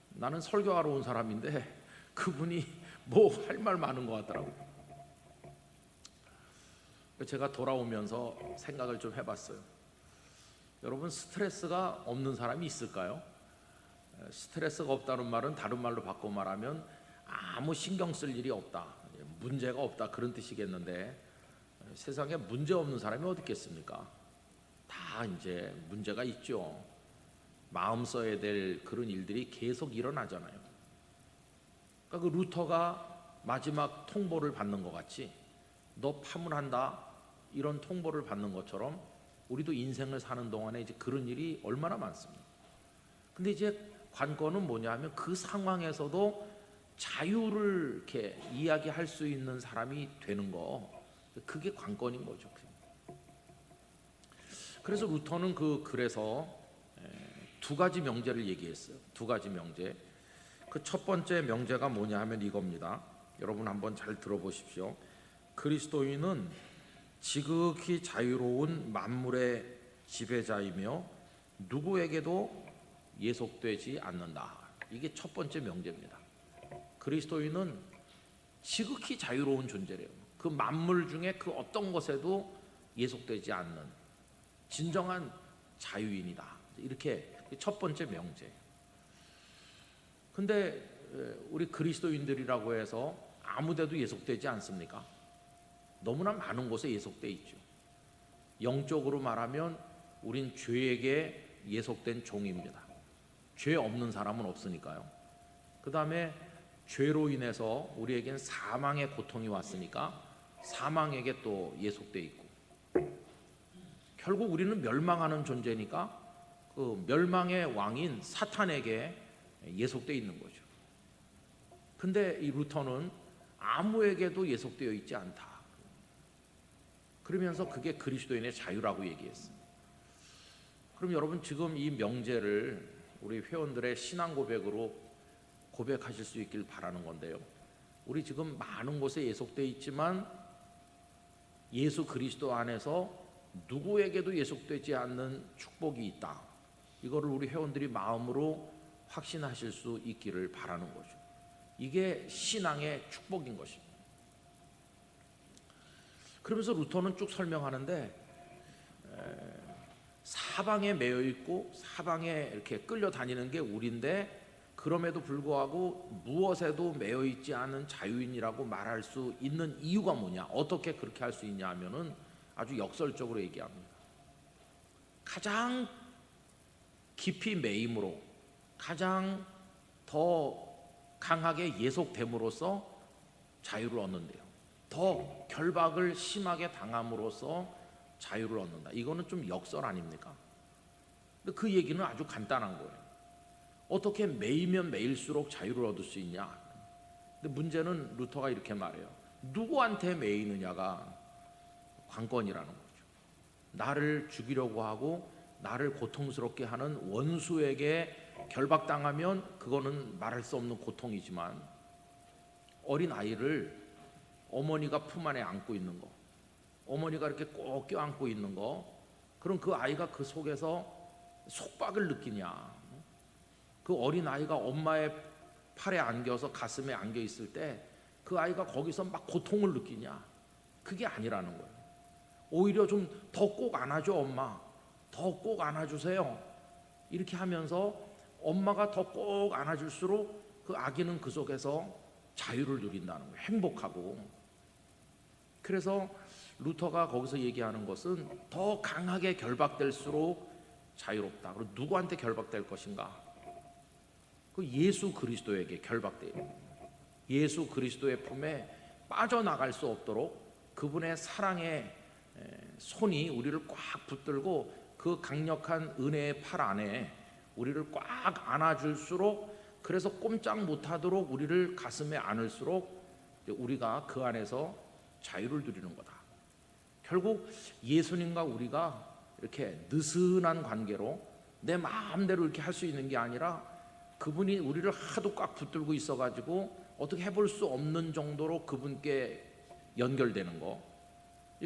Speaker 4: 나는 설교하러 온 사람인데 그분이 뭐 할 말 많은 것 같더라고요. 제가 돌아오면서 생각을 좀 해봤어요. 여러분, 스트레스가 없는 사람이 있을까요? 스트레스가 없다는 말은 다른 말로 바꿔 말하면 아무 신경 쓸 일이 없다, 문제가 없다, 그런 뜻이겠는데, 세상에 문제 없는 사람이 어디 있겠습니까? 다 이제 문제가 있죠. 마음 써야 될 그런 일들이 계속 일어나잖아요. 그러니까 그 루터가 마지막 통보를 받는 것 같이, 너 파문한다, 이런 통보를 받는 것처럼 우리도 인생을 사는 동안에 이제 그런 일이 얼마나 많습니다. 근데 이제 관건은 뭐냐 하면 그 상황에서도 자유를 이렇게 이야기할 수 있는 사람이 되는 거, 그게 관건인 거죠. 그래서 루터는 그래서 두 가지 명제를 얘기했어요. 두 가지 명제. 그 첫 번째 명제가 뭐냐 하면 이겁니다. 여러분 한번 잘 들어보십시오. 그리스도인은 지극히 자유로운 만물의 지배자이며 누구에게도 예속되지 않는다. 이게 첫 번째 명제입니다. 그리스도인은 지극히 자유로운 존재래요. 그 만물 중에 그 어떤 것에도 예속되지 않는 진정한 자유인이다. 이렇게 첫 번째 명제. 근데 우리 그리스도인들이라고 해서 아무데도 예속되지 않습니까? 너무나 많은 곳에 예속돼 있죠. 영적으로 말하면 우린 죄에게 예속된 종입니다. 죄 없는 사람은 없으니까요. 그 다음에 죄로 인해서 우리에겐 사망의 고통이 왔으니까 사망에게 또 예속돼 있고, 결국 우리는 멸망하는 존재니까 그 멸망의 왕인 사탄에게 예속돼 있는 거죠. 근데 이 루터는 아무에게도 예속되어 있지 않다. 그러면서 그게 그리스도인의 자유라고 얘기했어요. 그럼 여러분, 지금 이 명제를 우리 회원들의 신앙 고백으로 고백하실 수 있길 바라는 건데요. 우리 지금 많은 곳에 예속되어 있지만 예수 그리스도 안에서 누구에게도 예속되지 않는 축복이 있다. 이거를 우리 회원들이 마음으로 확신하실 수 있기를 바라는 거죠. 이게 신앙의 축복인 것입니다. 그러면서 루터는 쭉 설명하는데, 사방에 매여 있고 사방에 이렇게 끌려다니는 게 우리인데, 그럼에도 불구하고 무엇에도 매여 있지 않은 자유인이라고 말할 수 있는 이유가 뭐냐, 어떻게 그렇게 할 수 있냐 하면은 아주 역설적으로 얘기합니다. 가장 깊이 매임으로, 가장 더 강하게 예속됨으로써 자유를 얻는데요. 더 결박을 심하게 당함으로써 자유를 얻는다. 이거는 좀 역설 아닙니까? 근데 그 얘기는 아주 간단한 거예요. 어떻게 매이면 매일수록 자유를 얻을 수 있냐? 근데 문제는 루터가 이렇게 말해요. 누구한테 매이느냐가 관건이라는 거죠. 나를 죽이려고 하고 나를 고통스럽게 하는 원수에게 결박당하면 그거는 말할 수 없는 고통이지만, 어린 아이를 어머니가 품 안에 안고 있는 거, 어머니가 이렇게 꼭 껴안고 있는 거, 그럼 그 아이가 그 속에서 속박을 느끼냐? 그 어린 아이가 엄마의 팔에 안겨서 가슴에 안겨 있을 때 그 아이가 거기서 막 고통을 느끼냐? 그게 아니라는 거예요. 오히려 좀 더 꼭 안아줘, 엄마. 더 꼭 안아주세요. 이렇게 하면서 엄마가 더 꼭 안아줄수록 그 아기는 그 속에서 자유를 누린다는 거예요. 행복하고. 그래서 루터가 거기서 얘기하는 것은 더 강하게 결박될수록 자유롭다. 그리고 누구한테 결박될 것인가? 그 예수 그리스도에게 결박돼요. 예수 그리스도의 품에 빠져나갈 수 없도록 그분의 사랑의 손이 우리를 꽉 붙들고 그 강력한 은혜의 팔 안에 우리를 꽉 안아줄수록, 그래서 꼼짝 못하도록 우리를 가슴에 안을수록 우리가 그 안에서 자유를 누리는 거다. 결국 예수님과 우리가 이렇게 느슨한 관계로 내 마음대로 이렇게 할 수 있는 게 아니라, 그분이 우리를 하도 꽉 붙들고 있어가지고 어떻게 해볼 수 없는 정도로 그분께 연결되는 거,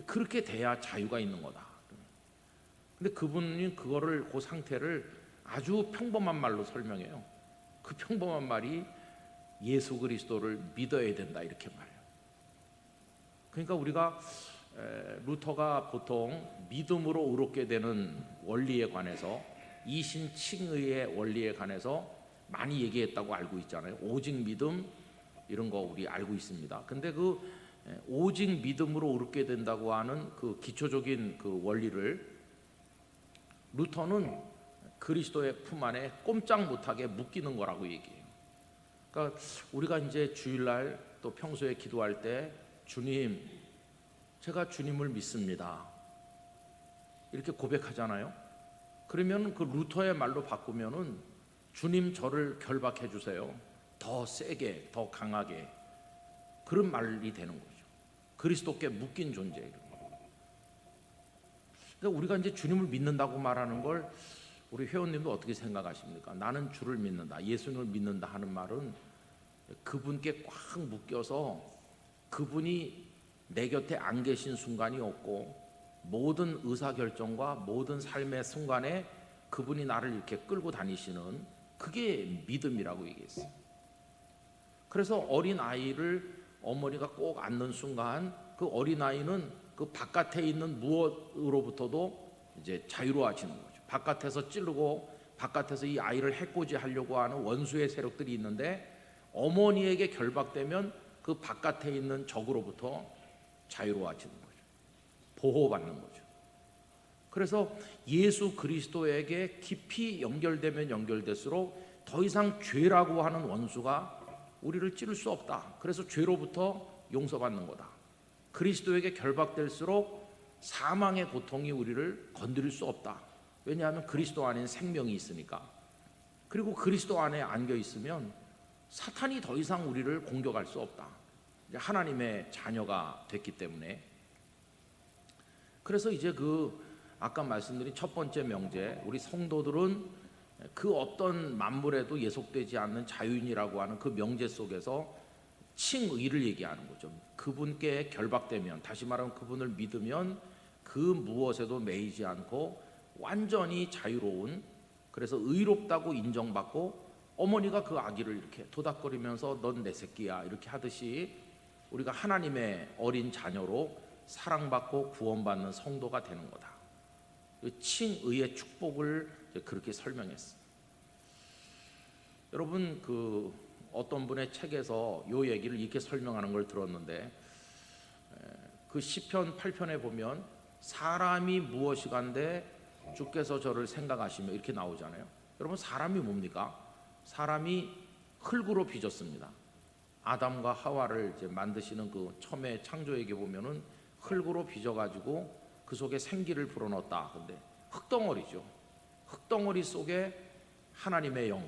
Speaker 4: 그렇게 돼야 자유가 있는 거다. 근데 그분이 그거를, 그 상태를 아주 평범한 말로 설명해요. 그 평범한 말이 예수 그리스도를 믿어야 된다 이렇게 말해요. 그러니까 우리가 루터가 보통 믿음으로 의롭게 되는 원리에 관해서 이신칭의의 원리에 관해서 많이 얘기했다고 알고 있잖아요. 오직 믿음 이런 거 우리 알고 있습니다. 근데 그 오직 믿음으로 의롭게 된다고 하는 그 기초적인 그 원리를 루터는 그리스도의 품 안에 꼼짝 못하게 묶이는 거라고 얘기해요. 그러니까 우리가 이제 주일날 또 평소에 기도할 때 주님, 제가 주님을 믿습니다. 이렇게 고백하잖아요. 그러면 그 루터의 말로 바꾸면은 주님 저를 결박해 주세요. 더 세게, 더 강하게. 그런 말이 되는 거죠. 그리스도께 묶인 존재 이런 거. 그러니까 우리가 이제 주님을 믿는다고 말하는 걸 우리 회원님도 어떻게 생각하십니까? 나는 주를 믿는다, 예수님을 믿는다 하는 말은 그분께 꽉 묶여서 그분이 내 곁에 안 계신 순간이 없고 모든 의사결정과 모든 삶의 순간에 그분이 나를 이렇게 끌고 다니시는 그게 믿음이라고 얘기했어요. 그래서 어린 아이를 어머니가 꼭 안는 순간 그 어린 아이는 그 바깥에 있는 무엇으로부터도 이제 자유로워지는 거죠. 바깥에서 찌르고 바깥에서 이 아이를 해코지하려고 하는 원수의 세력들이 있는데 어머니에게 결박되면 그 바깥에 있는 적으로부터 자유로워지는 거죠. 보호받는 거죠. 그래서 예수 그리스도에게 깊이 연결되면 연결될수록 더 이상 죄라고 하는 원수가 우리를 찌를 수 없다. 그래서 죄로부터 용서받는 거다. 그리스도에게 결박될수록 사망의 고통이 우리를 건드릴 수 없다. 왜냐하면 그리스도 안에 생명이 있으니까. 그리고 그리스도 안에 안겨 있으면 사탄이 더 이상 우리를 공격할 수 없다. 이제 하나님의 자녀가 됐기 때문에. 그래서 이제 그 아까 말씀드린 첫 번째 명제, 우리 성도들은 그 어떤 만물에도 예속되지 않는 자유인이라고 하는 그 명제 속에서 칭의를 얘기하는 거죠. 그분께 결박되면, 다시 말하면 그분을 믿으면 그 무엇에도 매이지 않고 완전히 자유로운, 그래서 의롭다고 인정받고 어머니가 그 아기를 이렇게 토닥거리면서 넌 내 새끼야 이렇게 하듯이 우리가 하나님의 어린 자녀로 사랑받고 구원받는 성도가 되는 거다. 칭의의 축복을 그렇게 설명했어요. 여러분 그 어떤 분의 책에서 요 얘기를 이렇게 설명하는 걸 들었는데 그 시편 8편에 보면 사람이 무엇이간데 주께서 저를 생각하시며 이렇게 나오잖아요. 여러분 사람이 뭡니까? 사람이 흙으로 빚었습니다. 아담과 하와를 이제 만드시는 그 처음에 창조에게 보면은 흙으로 빚어가지고 그 속에 생기를 불어넣었다. 근데 흙덩어리죠. 흙덩어리 속에 하나님의 영,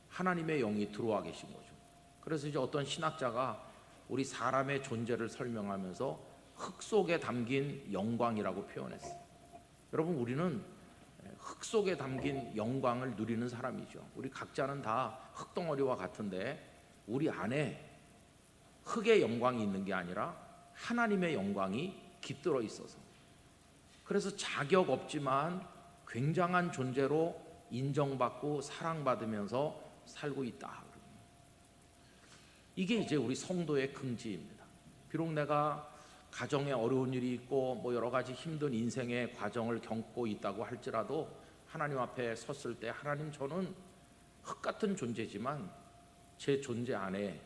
Speaker 4: 하나님의 영이 들어와 계신 거죠. 그래서 이제 어떤 신학자가 우리 사람의 존재를 설명하면서 흙 속에 담긴 영광이라고 표현했어요. 여러분 우리는 흙 속에 담긴 영광을 누리는 사람이죠. 우리 각자는 다 흙덩어리와 같은데 우리 안에 흙의 영광이 있는 게 아니라 하나님의 영광이 깃들어 있어서, 그래서 자격 없지만 굉장한 존재로 인정받고 사랑받으면서 살고 있다. 이게 이제 우리 성도의 긍지입니다. 비록 내가 가정에 어려운 일이 있고 뭐 여러 가지 힘든 인생의 과정을 겪고 있다고 할지라도 하나님 앞에 섰을 때 하나님, 저는 흙 같은 존재지만 제 존재 안에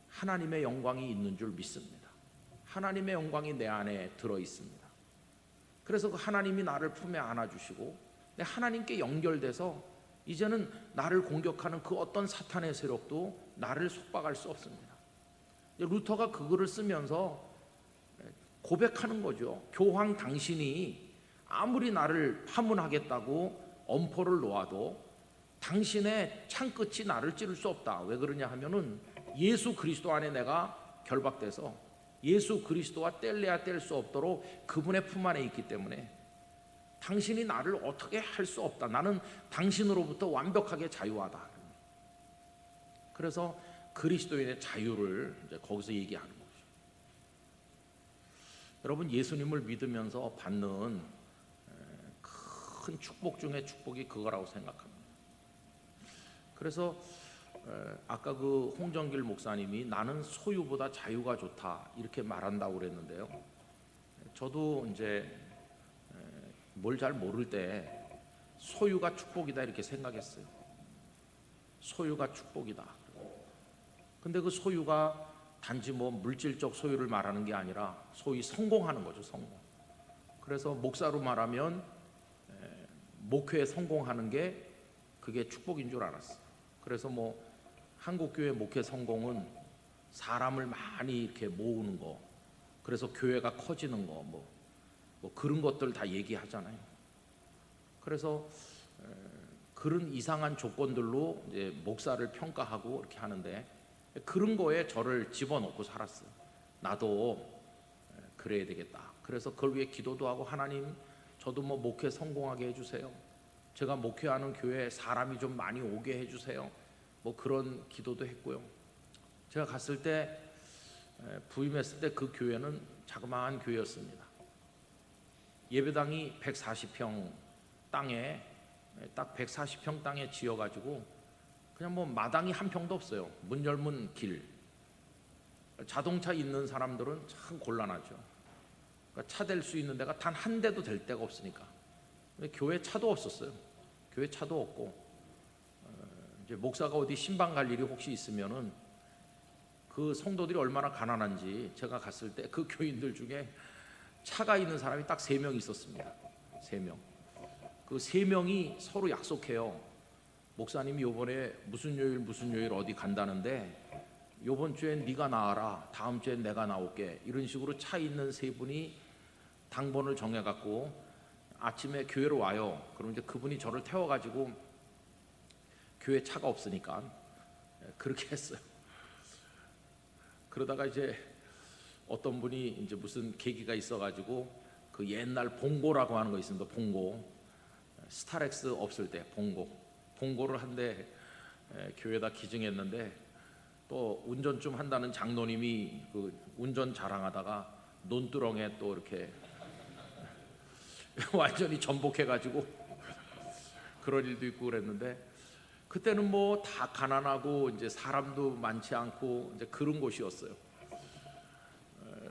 Speaker 4: 하나님의 영광이 있는 줄 믿습니다. 하나님의 영광이 내 안에 들어 있습니다. 그래서 그 하나님이 나를 품에 안아주시고 하나님께 연결돼서 이제는 나를 공격하는 그 어떤 사탄의 세력도 나를 속박할 수 없습니다. 루터가 그거를 쓰면서 고백하는 거죠. 교황 당신이 아무리 나를 파문하겠다고 엄포를 놓아도 당신의 창끝이 나를 찌를 수 없다. 왜 그러냐 하면은 예수 그리스도 안에 내가 결박돼서 예수 그리스도와 뗄래야 뗄 수 없도록 그분의 품 안에 있기 때문에 당신이 나를 어떻게 할 수 없다. 나는 당신으로부터 완벽하게 자유하다. 그래서 그리스도인의 자유를 이제 거기서 얘기하는 거죠. 여러분 예수님을 믿으면서 받는 큰 축복 중에 축복이 그거라고 생각합니다. 그래서 아까 그 홍정길 목사님이 나는 소유보다 자유가 좋다 이렇게 말한다고 그랬는데요. 저도 이제 뭘 잘 모를 때 소유가 축복이다 이렇게 생각했어요. 소유가 축복이다. 근데 그 소유가 단지 뭐 물질적 소유를 말하는 게 아니라 소위 성공하는 거죠, 성공. 그래서 목사로 말하면 목회에 성공하는 게 그게 축복인 줄 알았어요. 그래서 뭐 한국교회 목회 성공은 사람을 많이 이렇게 모으는 거, 그래서 교회가 커지는 거, 뭐 그런 것들 다 얘기하잖아요. 그래서 그런 이상한 조건들로 이제 목사를 평가하고 이렇게 하는데 그런 거에 저를 집어넣고 살았어요. 나도 그래야 되겠다. 그래서 그걸 위해 기도도 하고 하나님 저도 뭐 목회 성공하게 해주세요. 제가 목회하는 교회에 사람이 좀 많이 오게 해주세요. 뭐 그런 기도도 했고요. 제가 갔을 때 부임했을 때 그 교회는 자그마한 교회였습니다. 예배당이 140평 땅에 딱 140평 땅에 지어가지고 그냥 뭐 마당이 한 평도 없어요. 문 열문 길. 자동차 있는 사람들은 참 곤란하죠. 그러니까 차 댈 수 있는 데가 단 한 대도 될 데가 없으니까. 교회 차도 없었어요. 교회 차도 없고 이제 목사가 어디 신방 갈 일이 혹시 있으면은 그 성도들이 얼마나 가난한지 제가 갔을 때 그 교인들 중에 차가 있는 사람이 딱 3명 있었습니다. 3명. 그 3명이 서로 약속해요. 목사님이 요번에 무슨 요일 어디 간다는데 요번 주엔 네가 나와라. 다음 주엔 내가 나올게. 이런 식으로 차 있는 3분이 당번을 정해갖고 아침에 교회로 와요. 그럼 이제 그분이 저를 태워가지고 교회 차가 없으니까 그렇게 했어요. 그러다가 이제 어떤 분이 이제 무슨 계기가 있어가지고 그 옛날 봉고라고 하는 거 있습니다. 봉고. 스타렉스 없을 때 봉고를 한 대 교회에다 기증했는데 또 운전 좀 한다는 장로님이 그 운전 자랑하다가 논두렁에 또 이렇게 완전히 전복해가지고 그런 일도 있고 그랬는데 그때는 뭐 다 가난하고 이제 사람도 많지 않고 이제 그런 곳이었어요.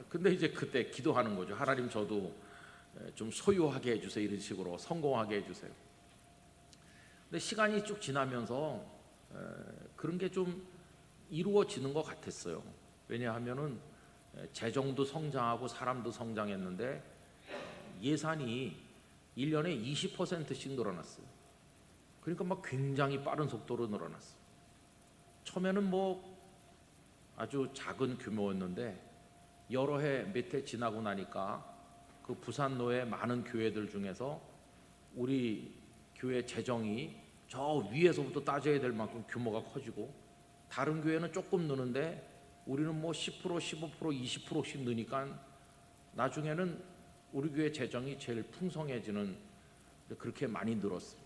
Speaker 4: 근데 이제 그때 기도하는 거죠. 하나님 저도 좀 소유하게 해주세요. 이런 식으로 성공하게 해주세요. 근데 시간이 쭉 지나면서 그런 게 좀 이루어지는 것 같았어요. 왜냐하면은 재정도 성장하고 사람도 성장했는데 예산이 1년에 20%씩 늘어났어요. 그러니까 막 굉장히 빠른 속도로 늘어났어요. 처음에는 뭐 아주 작은 규모였는데 여러 해 몇 해 지나고 나니까 그 부산로의 많은 교회들 중에서 우리 교회 재정이 저 위에서부터 따져야 될 만큼 규모가 커지고 다른 교회는 조금 느는데 우리는 뭐 10%, 15%, 20%씩 느니까 나중에는 우리 교회 재정이 제일 풍성해지는 그렇게 많이 늘었어요.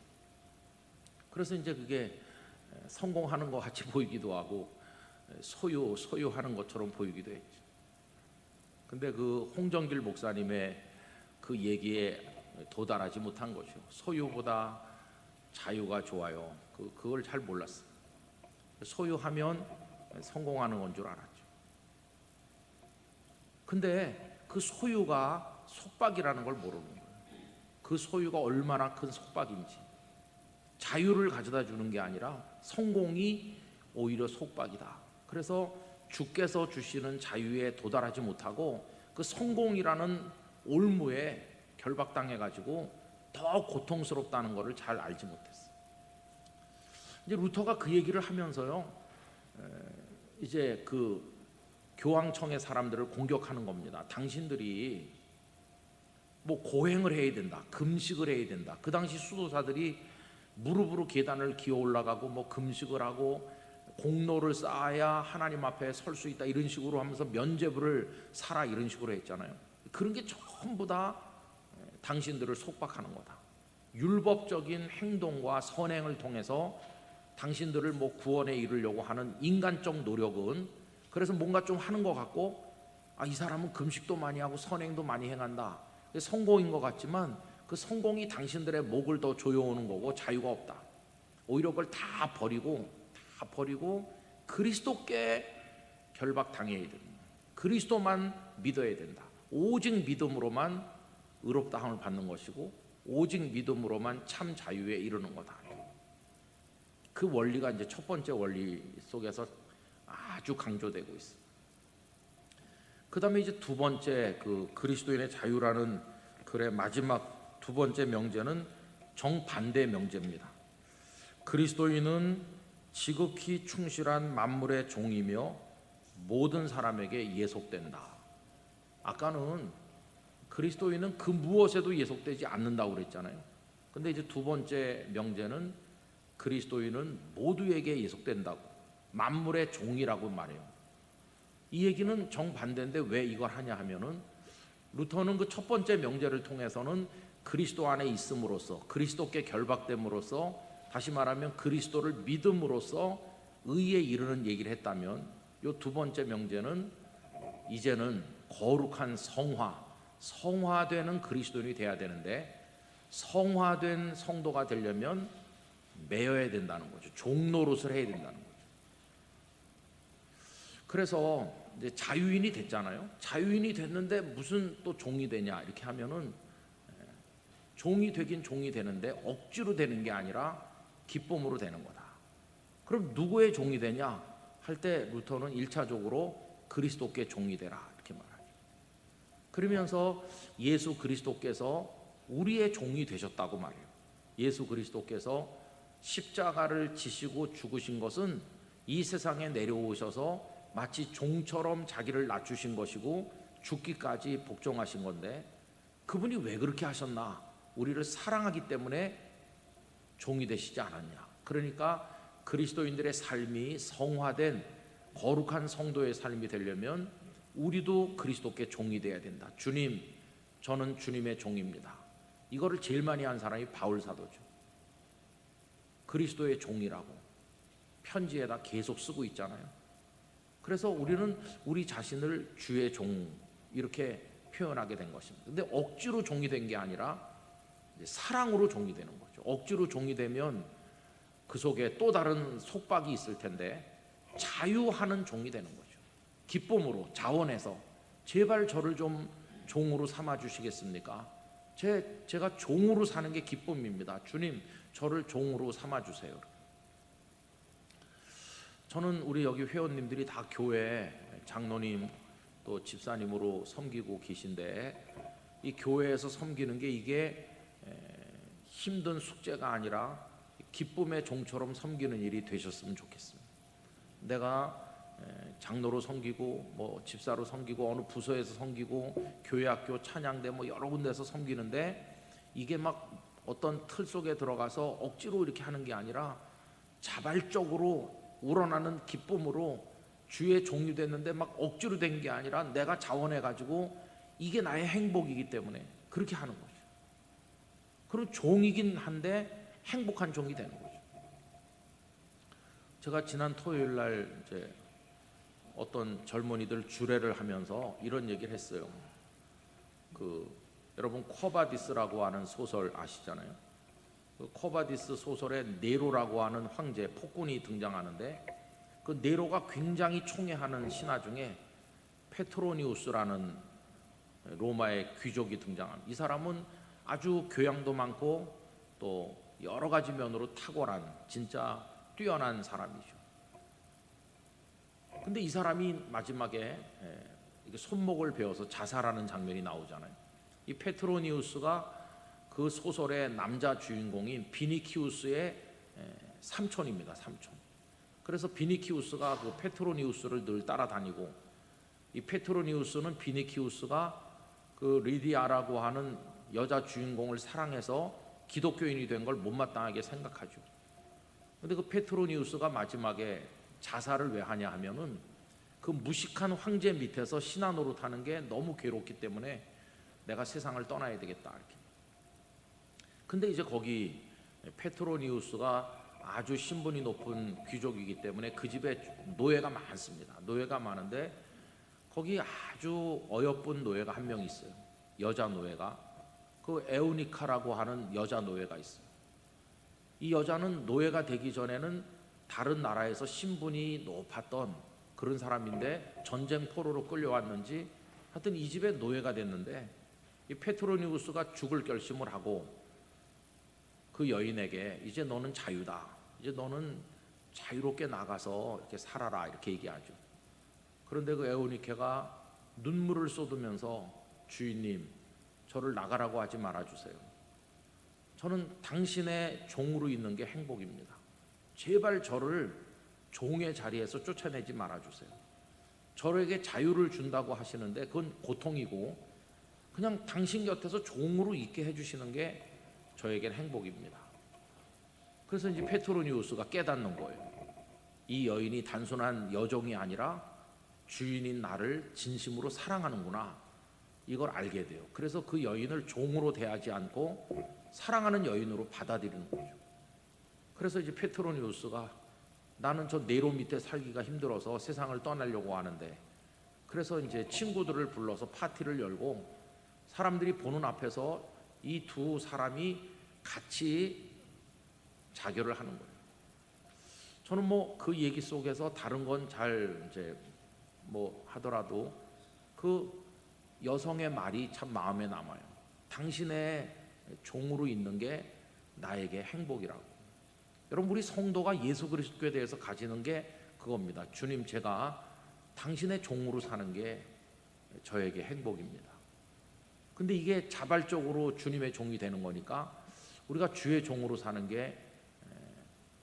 Speaker 4: 그래서 이제 그게 성공하는 것 같이 보이기도 하고 소유하는 것처럼 보이기도 했죠. 근데 그 홍정길 목사님의 그 얘기에 도달하지 못한 것이요. 소유보다 자유가 좋아요. 그걸 잘 몰랐어요. 소유하면 성공하는 건 줄 알았죠. 근데 그 소유가 속박이라는 걸 모르는 거예요. 그 소유가 얼마나 큰 속박인지. 자유를 가져다 주는 게 아니라 성공이 오히려 속박이다. 그래서 주께서 주시는 자유에 도달하지 못하고 그 성공이라는 올무에 결박당해 가지고 더 고통스럽다는 것을 잘 알지 못했어요. 이제 루터가 그 얘기를 하면서요, 이제 그 교황청의 사람들을 공격하는 겁니다. 당신들이 뭐 고행을 해야 된다, 금식을 해야 된다. 그 당시 수도사들이 무릎으로 계단을 기어 올라가고 뭐 금식을 하고 공로를 쌓아야 하나님 앞에 설 수 있다 이런 식으로 하면서 면죄부를 사라 이런 식으로 했잖아요. 그런 게 전부 다 당신들을 속박하는 거다. 율법적인 행동과 선행을 통해서 당신들을 뭐 구원에 이르려고 하는 인간적 노력은 그래서 뭔가 좀 하는 것 같고 이 사람은 금식도 많이 하고 선행도 많이 행한다. 성공인 것 같지만 그 성공이 당신들의 목을 더 조여오는 거고 자유가 없다. 오히려 그걸 다 버리고 다 버리고 그리스도께 결박당해야 된다. 그리스도만 믿어야 된다. 오직 믿음으로만 의롭다함을 받는 것이고 오직 믿음으로만 참 자유에 이르는 거다. 그 원리가 이제 첫 번째 원리 속에서 아주 강조되고 있어. 그다음에 이제 두 번째 그 그리스도인의 자유라는 글의 마지막 두 번째 명제는 정반대 명제입니다. 그리스도인은 지극히 충실한 만물의 종이며 모든 사람에게 예속된다. 아까는 그리스도인은 그 무엇에도 예속되지 않는다고 그랬잖아요. 근데 이제 두 번째 명제는 그리스도인은 모두에게 예속된다고, 만물의 종이라고 말해요. 이 얘기는 정반대인데 왜 이걸 하냐 하면은 루터는 그 첫 번째 명제를 통해서는 그리스도 안에 있음으로써, 그리스도께 결박됨으로써, 다시 말하면 그리스도를 믿음으로써 의에 이르는 얘기를 했다면, 이 두 번째 명제는 이제는 거룩한 성화되는 그리스도인이 돼야 되는데, 성화된 성도가 되려면 매여야 된다는 거죠. 종노릇을 해야 된다는 거죠. 그래서 이제 자유인이 됐잖아요. 자유인이 됐는데 무슨 또 종이 되냐 이렇게 하면은, 종이 되긴 종이 되는데 억지로 되는 게 아니라 기쁨으로 되는 거다. 그럼 누구의 종이 되냐 할 때 루터는 1차적으로 그리스도께 종이 되라 이렇게 말하죠. 그러면서 예수 그리스도께서 우리의 종이 되셨다고 말해요. 예수 그리스도께서 십자가를 지시고 죽으신 것은 이 세상에 내려오셔서 마치 종처럼 자기를 낮추신 것이고 죽기까지 복종하신 건데, 그분이 왜 그렇게 하셨나? 우리를 사랑하기 때문에 종이 되시지 않았냐? 그러니까 그리스도인들의 삶이 성화된 거룩한 성도의 삶이 되려면 우리도 그리스도께 종이 되어야 된다. 주님, 저는 주님의 종입니다. 이거를 제일 많이 한 사람이 바울 사도죠. 그리스도의 종이라고 편지에다 계속 쓰고 있잖아요. 그래서 우리는 우리 자신을 주의 종 이렇게 표현하게 된 것입니다. 근데 억지로 종이 된 게 아니라 사랑으로 종이 되는 거죠. 억지로 종이 되면 그 속에 또 다른 속박이 있을 텐데 자유하는 종이 되는 거죠. 기쁨으로, 자원해서 제발 저를 좀 종으로 삼아 주시겠습니까? 제가 종으로 사는 게 기쁨입니다. 주님, 저를 종으로 삼아 주세요. 저는 우리 여기 회원님들이 다 교회 장로님 또 집사님으로 섬기고 계신데, 이 교회에서 섬기는 게 이게 힘든 숙제가 아니라 기쁨의 종처럼 섬기는 일이 되셨으면 좋겠습니다. 내가 장로로 섬기고 뭐 집사로 섬기고 어느 부서에서 섬기고 교회 학교 찬양대 뭐 여러 군데서 섬기는데, 이게 막 어떤 틀 속에 들어가서 억지로 이렇게 하는 게 아니라 자발적으로 우러나는 기쁨으로 주의 종이 됐는데, 막 억지로 된 게 아니라 내가 자원해 가지고 이게 나의 행복이기 때문에 그렇게 하는 거죠. 그럼 종이긴 한데 행복한 종이 되는 거죠. 제가 지난 토요일 날 이제 어떤 젊은이들 주례를 하면서 이런 얘기를 했어요. 여러분 쿼바디스라고 하는 소설 아시잖아요. 그 쿼바디스 소설에 네로라고 하는 황제 폭군이 등장하는데, 그 네로가 굉장히 총애하는 신하 중에 페트로니우스라는 로마의 귀족이 등장합니다. 이 사람은 아주 교양도 많고 또 여러 가지 면으로 탁월한 진짜 뛰어난 사람이죠. 근데 이 사람이 마지막에 손목을 베어서 자살하는 장면이 나오잖아요. 이 페트로니우스가 그 소설의 남자 주인공인 비니키우스의 삼촌입니다. 삼촌. 그래서 비니키우스가 그 페트로니우스를 늘 따라다니고, 이 페트로니우스는 비니키우스가 그 리디아라고 하는 여자 주인공을 사랑해서 기독교인이 된 걸 못마땅하게 생각하죠. 근데 그 페트로니우스가 마지막에 자살을 왜 하냐 하면은 그 무식한 황제 밑에서 신하 노릇하는 게 너무 괴롭기 때문에 내가 세상을 떠나야 되겠다 이렇게. 근데 이제 거기 페트로니우스가 아주 신분이 높은 귀족이기 때문에 그 집에 노예가 많습니다. 노예가 많은데 거기 아주 어여쁜 노예가 한 명 있어요. 여자 노예가. 그 에우니카라고 하는 여자 노예가 있어요. 이 여자는 노예가 되기 전에는 다른 나라에서 신분이 높았던 그런 사람인데 전쟁 포로로 끌려왔는지 하여튼 이 집의 노예가 됐는데, 이 페트로니우스가 죽을 결심을 하고 그 여인에게 이제 너는 자유다, 이제 너는 자유롭게 나가서 이렇게 살아라, 이렇게 얘기하죠. 그런데 그 에우니케가 눈물을 쏟으면서 주인님, 저를 나가라고 하지 말아주세요. 저는 당신의 종으로 있는 게 행복입니다. 제발 저를 종의 자리에서 쫓아내지 말아주세요. 저에게 자유를 준다고 하시는데 그건 고통이고, 그냥 당신 곁에서 종으로 있게 해주시는 게 저에겐 행복입니다. 그래서 이제 페트로니우스가 깨닫는 거예요. 이 여인이 단순한 여종이 아니라 주인인 나를 진심으로 사랑하는구나, 이걸 알게 돼요. 그래서 그 여인을 종으로 대하지 않고 사랑하는 여인으로 받아들이는 거죠. 그래서 이제 페트로니우스가 나는 저 네로 밑에 살기가 힘들어서 세상을 떠나려고 하는데, 그래서 이제 친구들을 불러서 파티를 열고 사람들이 보는 앞에서 이 두 사람이 같이 자결을 하는 거예요. 저는 뭐 그 얘기 속에서 다른 건 잘 이제 뭐 하더라도 그 여성의 말이 참 마음에 남아요. 당신의 종으로 있는 게 나에게 행복이라고. 여러분, 우리 성도가 예수 그리스도에 대해서 가지는 게 그겁니다. 주님, 제가 당신의 종으로 사는 게 저에게 행복입니다. 근데 이게 자발적으로 주님의 종이 되는 거니까 우리가 주의 종으로 사는 게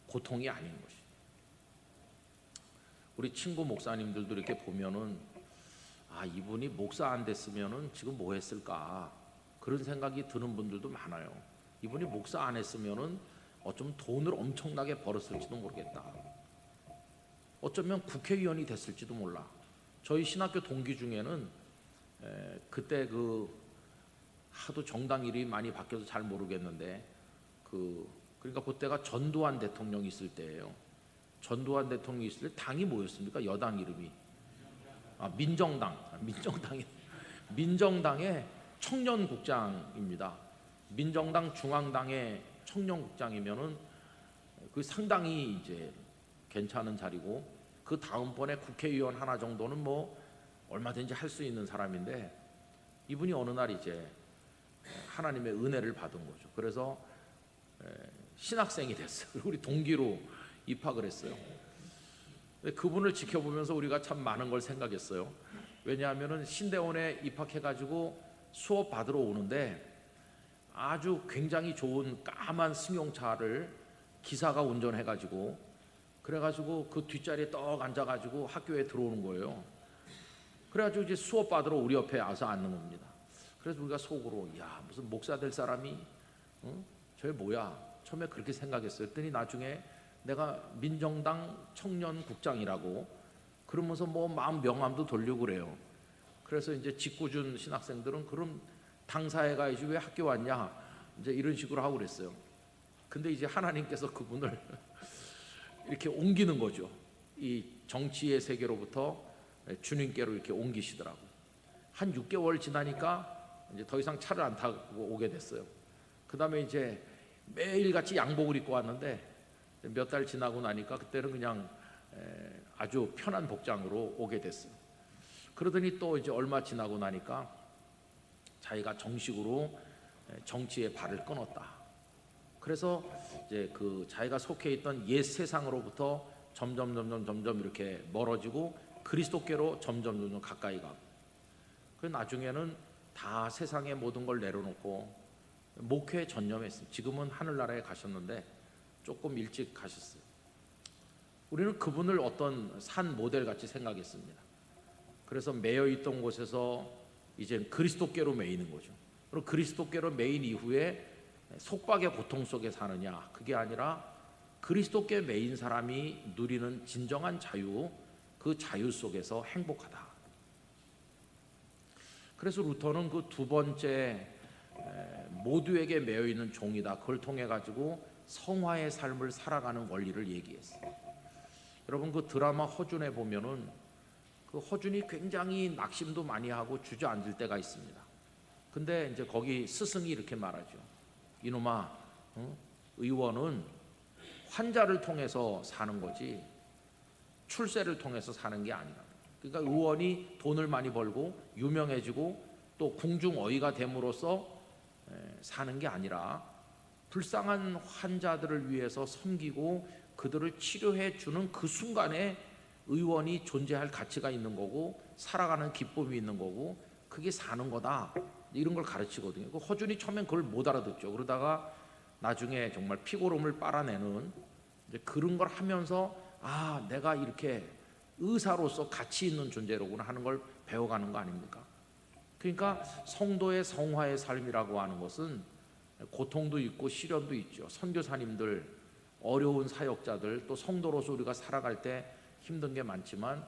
Speaker 4: 고통이 아닌 것이. 우리 친구 목사님들도 이렇게 보면은 이분이 목사 안 됐으면은 지금 뭐 했을까, 그런 생각이 드는 분들도 많아요. 이분이 목사 안 했으면은 어쩌면 돈을 엄청나게 벌었을지도 모르겠다. 어쩌면 국회의원이 됐을지도 몰라. 저희 신학교 동기 중에는 그때 하도 정당 이름이 많이 바뀌어서 잘 모르겠는데 그러니까 그때가 전두환 대통령이 있을 때예요. 전두환 대통령이 있을 때 당이 뭐였습니까? 여당 이름이 민정당의 청년국장입니다. 민정당 중앙당의 청년국장이면은 그 상당히 이제 괜찮은 자리고, 그 다음번에 국회의원 하나 정도는 뭐 얼마든지 할 수 있는 사람인데, 이분이 어느 날 이제 하나님의 은혜를 받은 거죠. 그래서 신학생이 됐어요. 우리 동기로 입학을 했어요. 그분을 지켜보면서 우리가 참 많은 걸 생각했어요. 왜냐하면은 신대원에 입학해가지고 수업 받으러 오는데 아주 굉장히 좋은 까만 승용차를 기사가 운전해가지고, 그래가지고 그 뒷자리에 떡 앉아가지고 학교에 들어오는 거예요. 그래가지고 이제 수업 받으러 우리 옆에 와서 앉는 겁니다. 그래서 우리가 속으로 무슨 목사 될 사람이 저게 뭐야, 처음에 그렇게 생각했어요. 그랬더니 나중에 내가 민정당 청년국장이라고 그러면서 뭐 마음 명함도 돌리고 그래요. 그래서 이제 직구준 신학생들은 그럼 당사에 가야지 왜 학교 왔냐, 이제 이런 식으로 하고 그랬어요. 근데 이제 하나님께서 그분을 이렇게 옮기는 거죠. 이 정치의 세계로부터 주님께로 이렇게 옮기시더라고. 한 6개월 지나니까 이제 더 이상 차를 안 타고 오게 됐어요. 그 다음에 이제 매일같이 양복을 입고 왔는데 몇 달 지나고 나니까 그때는 그냥 아주 편한 복장으로 오게 됐어요. 그러더니 또 이제 얼마 지나고 나니까 자기가 정식으로 정치에 발을 끊었다. 그래서 이제 자기가 속해 있던 옛 세상으로부터 점점 이렇게 멀어지고 그리스도께로 점점 가까이 가고, 그 나중에는 다 세상의 모든 걸 내려놓고 목회에 전념했어요. 지금은 하늘나라에 가셨는데 조금 일찍 가셨어요. 우리는 그분을 어떤 산 모델 같이 생각했습니다. 그래서 매여 있던 곳에서 이제 그리스도께로 매이는 거죠. 그리고 그리스도께로 매인 이후에 속박의 고통 속에 사느냐, 그게 아니라 그리스도께 매인 사람이 누리는 진정한 자유, 그 자유 속에서 행복하다. 그래서 루터는 그 두 번째 모두에게 매여 있는 종이다, 그걸 통해 가지고 성화의 삶을 살아가는 원리를 얘기했어요. 여러분, 그 드라마 허준에 보면은 그 허준이 굉장히 낙심도 많이 하고 주저앉을 때가 있습니다. 근데 이제 거기 스승이 이렇게 말하죠. 이놈아, 의원은 환자를 통해서 사는 거지 출세를 통해서 사는 게 아니라. 그러니까 의원이 돈을 많이 벌고 유명해지고 또 궁중어이가 됨으로써 사는 게 아니라 불쌍한 환자들을 위해서 섬기고 그들을 치료해 주는 그 순간에 의원이 존재할 가치가 있는 거고 살아가는 기쁨이 있는 거고 그게 사는 거다, 이런 걸 가르치거든요. 허준이 처음엔 그걸 못 알아듣죠. 그러다가 나중에 정말 피고름을 빨아내는 이제 그런 걸 하면서 아, 내가 이렇게 의사로서 가치 있는 존재로구나 하는 걸 배워가는 거 아닙니까? 그러니까 성도의 성화의 삶이라고 하는 것은 고통도 있고 시련도 있죠. 선교사님들, 어려운 사역자들, 또 성도로서 우리가 살아갈 때 힘든 게 많지만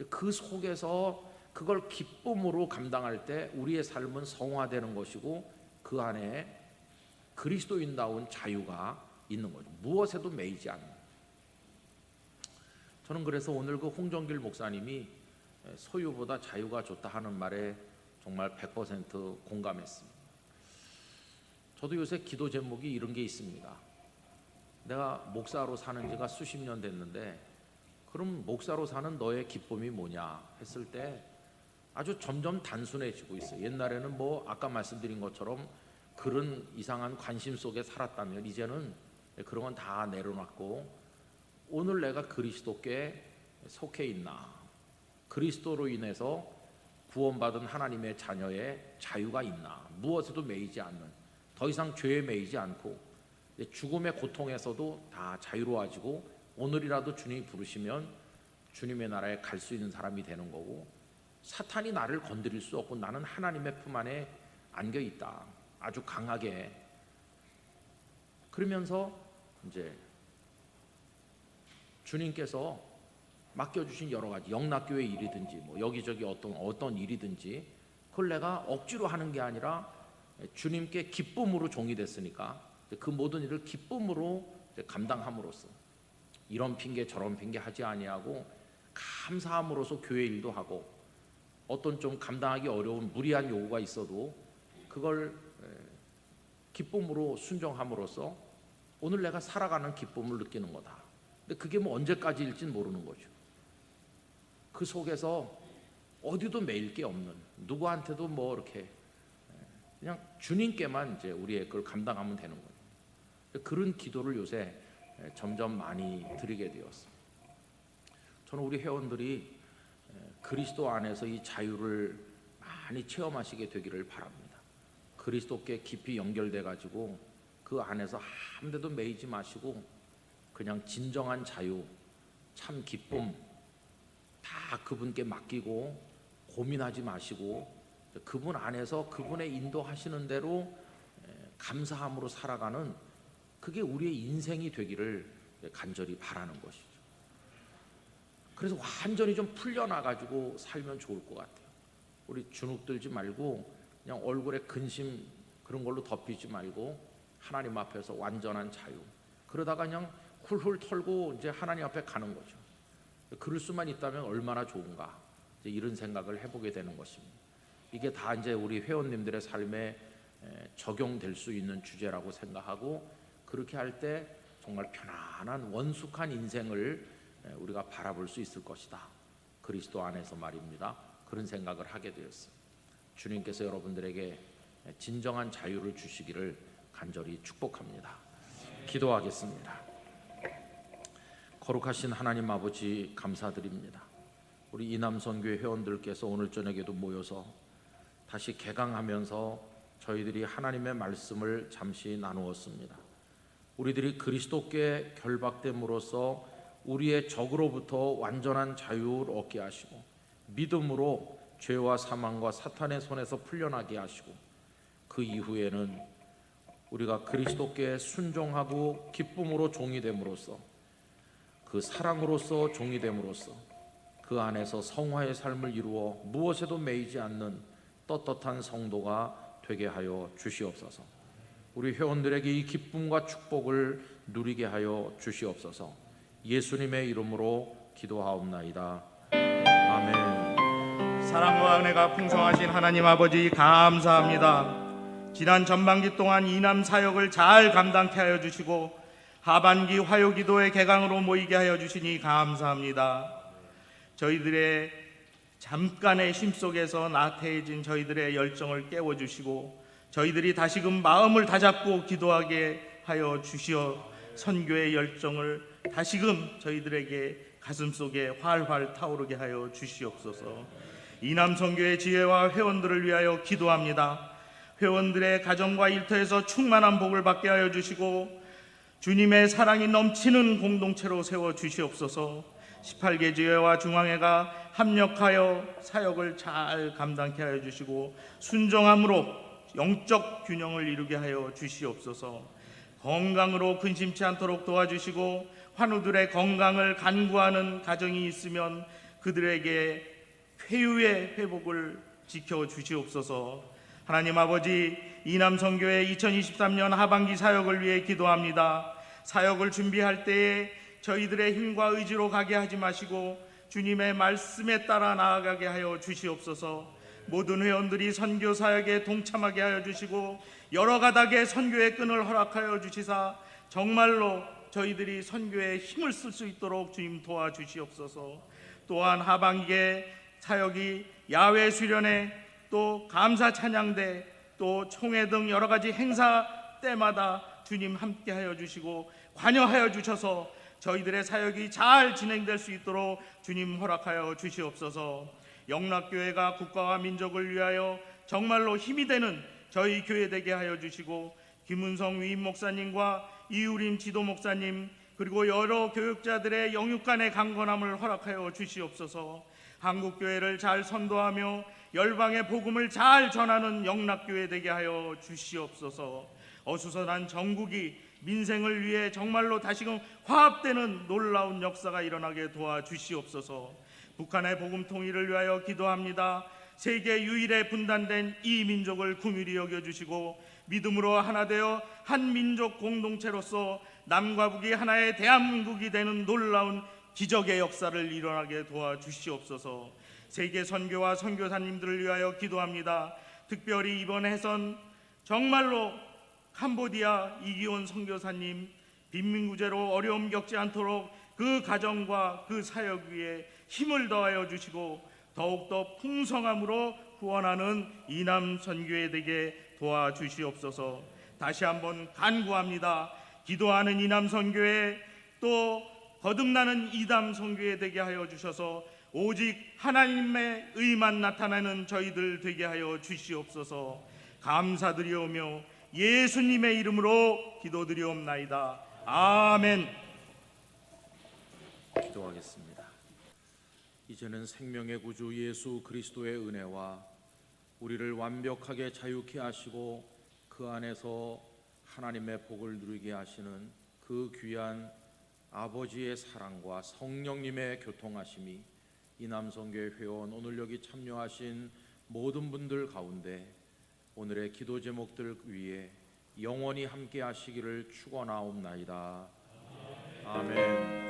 Speaker 4: 그 속에서 그걸 기쁨으로 감당할 때 우리의 삶은 성화되는 것이고 그 안에 그리스도인다운 자유가 있는 거죠. 무엇에도 매이지 않는. 저는 그래서 오늘 그 홍정길 목사님이 소유보다 자유가 좋다 하는 말에 정말 100% 공감했습니다. 저도 요새 기도 제목이 이런 게 있습니다. 내가 목사로 사는 지가 수십 년 됐는데 그럼 목사로 사는 너의 기쁨이 뭐냐 했을 때 아주 점점 단순해지고 있어요. 옛날에는 뭐 아까 말씀드린 것처럼 그런 이상한 관심 속에 살았다면 이제는 그런 건 다 내려놨고 오늘 내가 그리스도께 속해 있나, 그리스도로 인해서 구원받은 하나님의 자녀의 자유가 있나, 무엇에도 매이지 않는, 더 이상 죄에 매이지 않고 죽음의 고통에서도 다 자유로워지고 오늘이라도 주님이 부르시면 주님의 나라에 갈 수 있는 사람이 되는 거고 사탄이 나를 건드릴 수 없고 나는 하나님의 품 안에 안겨 있다, 아주 강하게. 그러면서 이제 주님께서 맡겨주신 여러 가지 영락교회 일이든지 뭐 여기저기 어떤 일이든지 그걸 내가 억지로 하는 게 아니라 주님께 기쁨으로 종이 됐으니까 그 모든 일을 기쁨으로 감당함으로써 이런 핑계 저런 핑계 하지 아니하고 감사함으로써 교회 일도 하고 어떤 좀 감당하기 어려운 무리한 요구가 있어도 그걸 기쁨으로 순종함으로써 오늘 내가 살아가는 기쁨을 느끼는 거다. 근데 그게 뭐 언제까지일진 모르는 거죠. 그 속에서 어디도 매일 게 없는, 누구한테도 뭐 이렇게 그냥 주님께만 이제 우리의 걸 감당하면 되는 거예요. 그런 기도를 요새 점점 많이 드리게 되었어요. 저는 우리 회원들이 그리스도 안에서 이 자유를 많이 체험하시게 되기를 바랍니다. 그리스도께 깊이 연결돼 가지고 그 안에서 한 데도 매이지 마시고 그냥 진정한 자유, 참 기쁨 다 그분께 맡기고 고민하지 마시고 그분 안에서 그분의 인도하시는 대로 감사함으로 살아가는 그게 우리의 인생이 되기를 간절히 바라는 것이죠. 그래서 완전히 좀 풀려나가지고 살면 좋을 것 같아요. 우리 주눅 들지 말고 그냥 얼굴에 근심 그런 걸로 덮이지 말고 하나님 앞에서 완전한 자유. 그러다가 그냥 훌훌 털고 이제 하나님 앞에 가는 거죠. 그럴 수만 있다면 얼마나 좋은가, 이제 이런 생각을 해보게 되는 것입니다. 이게 다 이제 우리 회원님들의 삶에 적용될 수 있는 주제라고 생각하고 그렇게 할 때 정말 편안한 원숙한 인생을 우리가 바라볼 수 있을 것이다. 그리스도 안에서 말입니다. 그런 생각을 하게 되었어요. 주님께서 여러분들에게 진정한 자유를 주시기를 간절히 축복합니다. 기도하겠습니다. 거룩하신 하나님 아버지 감사드립니다. 우리 이남선교회 회원들께서 오늘 저녁에도 모여서 다시 개강하면서 저희들이 하나님의 말씀을 잠시 나누었습니다. 우리들이 그리스도께 결박됨으로써 우리의 적으로부터 완전한 자유를 얻게 하시고 믿음으로 죄와 사망과 사탄의 손에서 풀려나게 하시고 그 이후에는 우리가 그리스도께 순종하고 기쁨으로 종이 됨으로써 그 사랑으로서 종이 됨으로써 그 안에서 성화의 삶을 이루어 무엇에도 매이지 않는 떳떳한 성도가 되게 하여 주시옵소서. 우리 회원들에게 이 기쁨과 축복을 누리게 하여 주시옵소서. 예수님의 이름으로 기도하옵나이다. 아멘.
Speaker 5: 사랑과 은혜가 풍성하신 하나님 아버지 감사합니다. 지난 전반기 동안 이남 사역을 잘 감당케 하여 주시고 하반기 화요기도의 개강으로 모이게 하여 주시니 감사합니다. 저희들의 잠깐의 쉼 속에서 나태해진 저희들의 열정을 깨워주시고 저희들이 다시금 마음을 다잡고 기도하게 하여 주시어 선교의 열정을 다시금 저희들에게 가슴속에 활활 타오르게 하여 주시옵소서. 이남선교의 지혜와 회원들을 위하여 기도합니다. 회원들의 가정과 일터에서 충만한 복을 받게 하여 주시고 주님의 사랑이 넘치는 공동체로 세워 주시옵소서. 18개 지회와 중앙회가 합력하여 사역을 잘 감당케 하여 주시고 순종함으로 영적 균형을 이루게 하여 주시옵소서. 건강으로 근심치 않도록 도와주시고 환우들의 건강을 간구하는 가정이 있으면 그들에게 쾌유의 회복을 지켜 주시옵소서. 하나님 아버지, 이남선교회 2023년 하반기 사역을 위해 기도합니다. 사역을 준비할 때에 저희들의 힘과 의지로 가게 하지 마시고 주님의 말씀에 따라 나아가게 하여 주시옵소서. 모든 회원들이 선교 사역에 동참하게 하여 주시고 여러 가닥의 선교의 끈을 허락하여 주시사 정말로 저희들이 선교에 힘을 쓸 수 있도록 주님 도와주시옵소서. 또한 하반기에 사역이 야외 수련회, 또 감사 찬양대, 또 총회 등 여러 가지 행사 때마다 주님 함께하여 주시고 관여하여 주셔서 저희들의 사역이 잘 진행될 수 있도록 주님 허락하여 주시옵소서. 영락교회가 국가와 민족을 위하여 정말로 힘이 되는 저희 교회 되게 하여 주시고 김은성 위임 목사님과 이우림 지도 목사님 그리고 여러 교육자들의 영육간의 강건함을 허락하여 주시옵소서. 한국교회를 잘 선도하며 열방의 복음을 잘 전하는 영락교회 되게 하여 주시옵소서. 어수선한 전국이 민생을 위해 정말로 다시금 화합되는 놀라운 역사가 일어나게 도와주시옵소서. 북한의 복음 통일을 위하여 기도합니다. 세계 유일의 분단된 이 민족을 긍휼히 여겨주시고 믿음으로 하나 되어 한 민족 공동체로서 남과 북이 하나의 대한민국이 되는 놀라운 기적의 역사를 일어나게 도와주시옵소서. 세계 선교와 선교사님들을 위하여 기도합니다. 특별히 이번 해선 정말로 캄보디아 이기온 선교사님 빈민구제로 어려움 겪지 않도록 그 가정과 그 사역 위에 힘을 더하여 주시고 더욱더 풍성함으로 후원하는 이남 선교회 되게 도와주시옵소서. 다시 한번 간구합니다. 기도하는 이남 선교회 또 거듭나는 이남 선교회 되게 하여 주셔서 오직 하나님의 의만 나타나는 저희들 되게 하여 주시옵소서. 감사드리오며 예수님의 이름으로 기도드리옵나이다. 아멘.
Speaker 4: 기도하겠습니다. 이제는 생명의 구주 예수 그리스도의 은혜와 우리를 완벽하게 자유케 하시고 그 안에서 하나님의 복을 누리게 하시는 그 귀한 아버지의 사랑과 성령님의 교통하심이 이남선교회 회원 오늘 여기 참여하신 모든 분들 가운데 오늘의 기도 제목들 위에 영원히 함께 하시기를 축원하옵나이다. 아멘.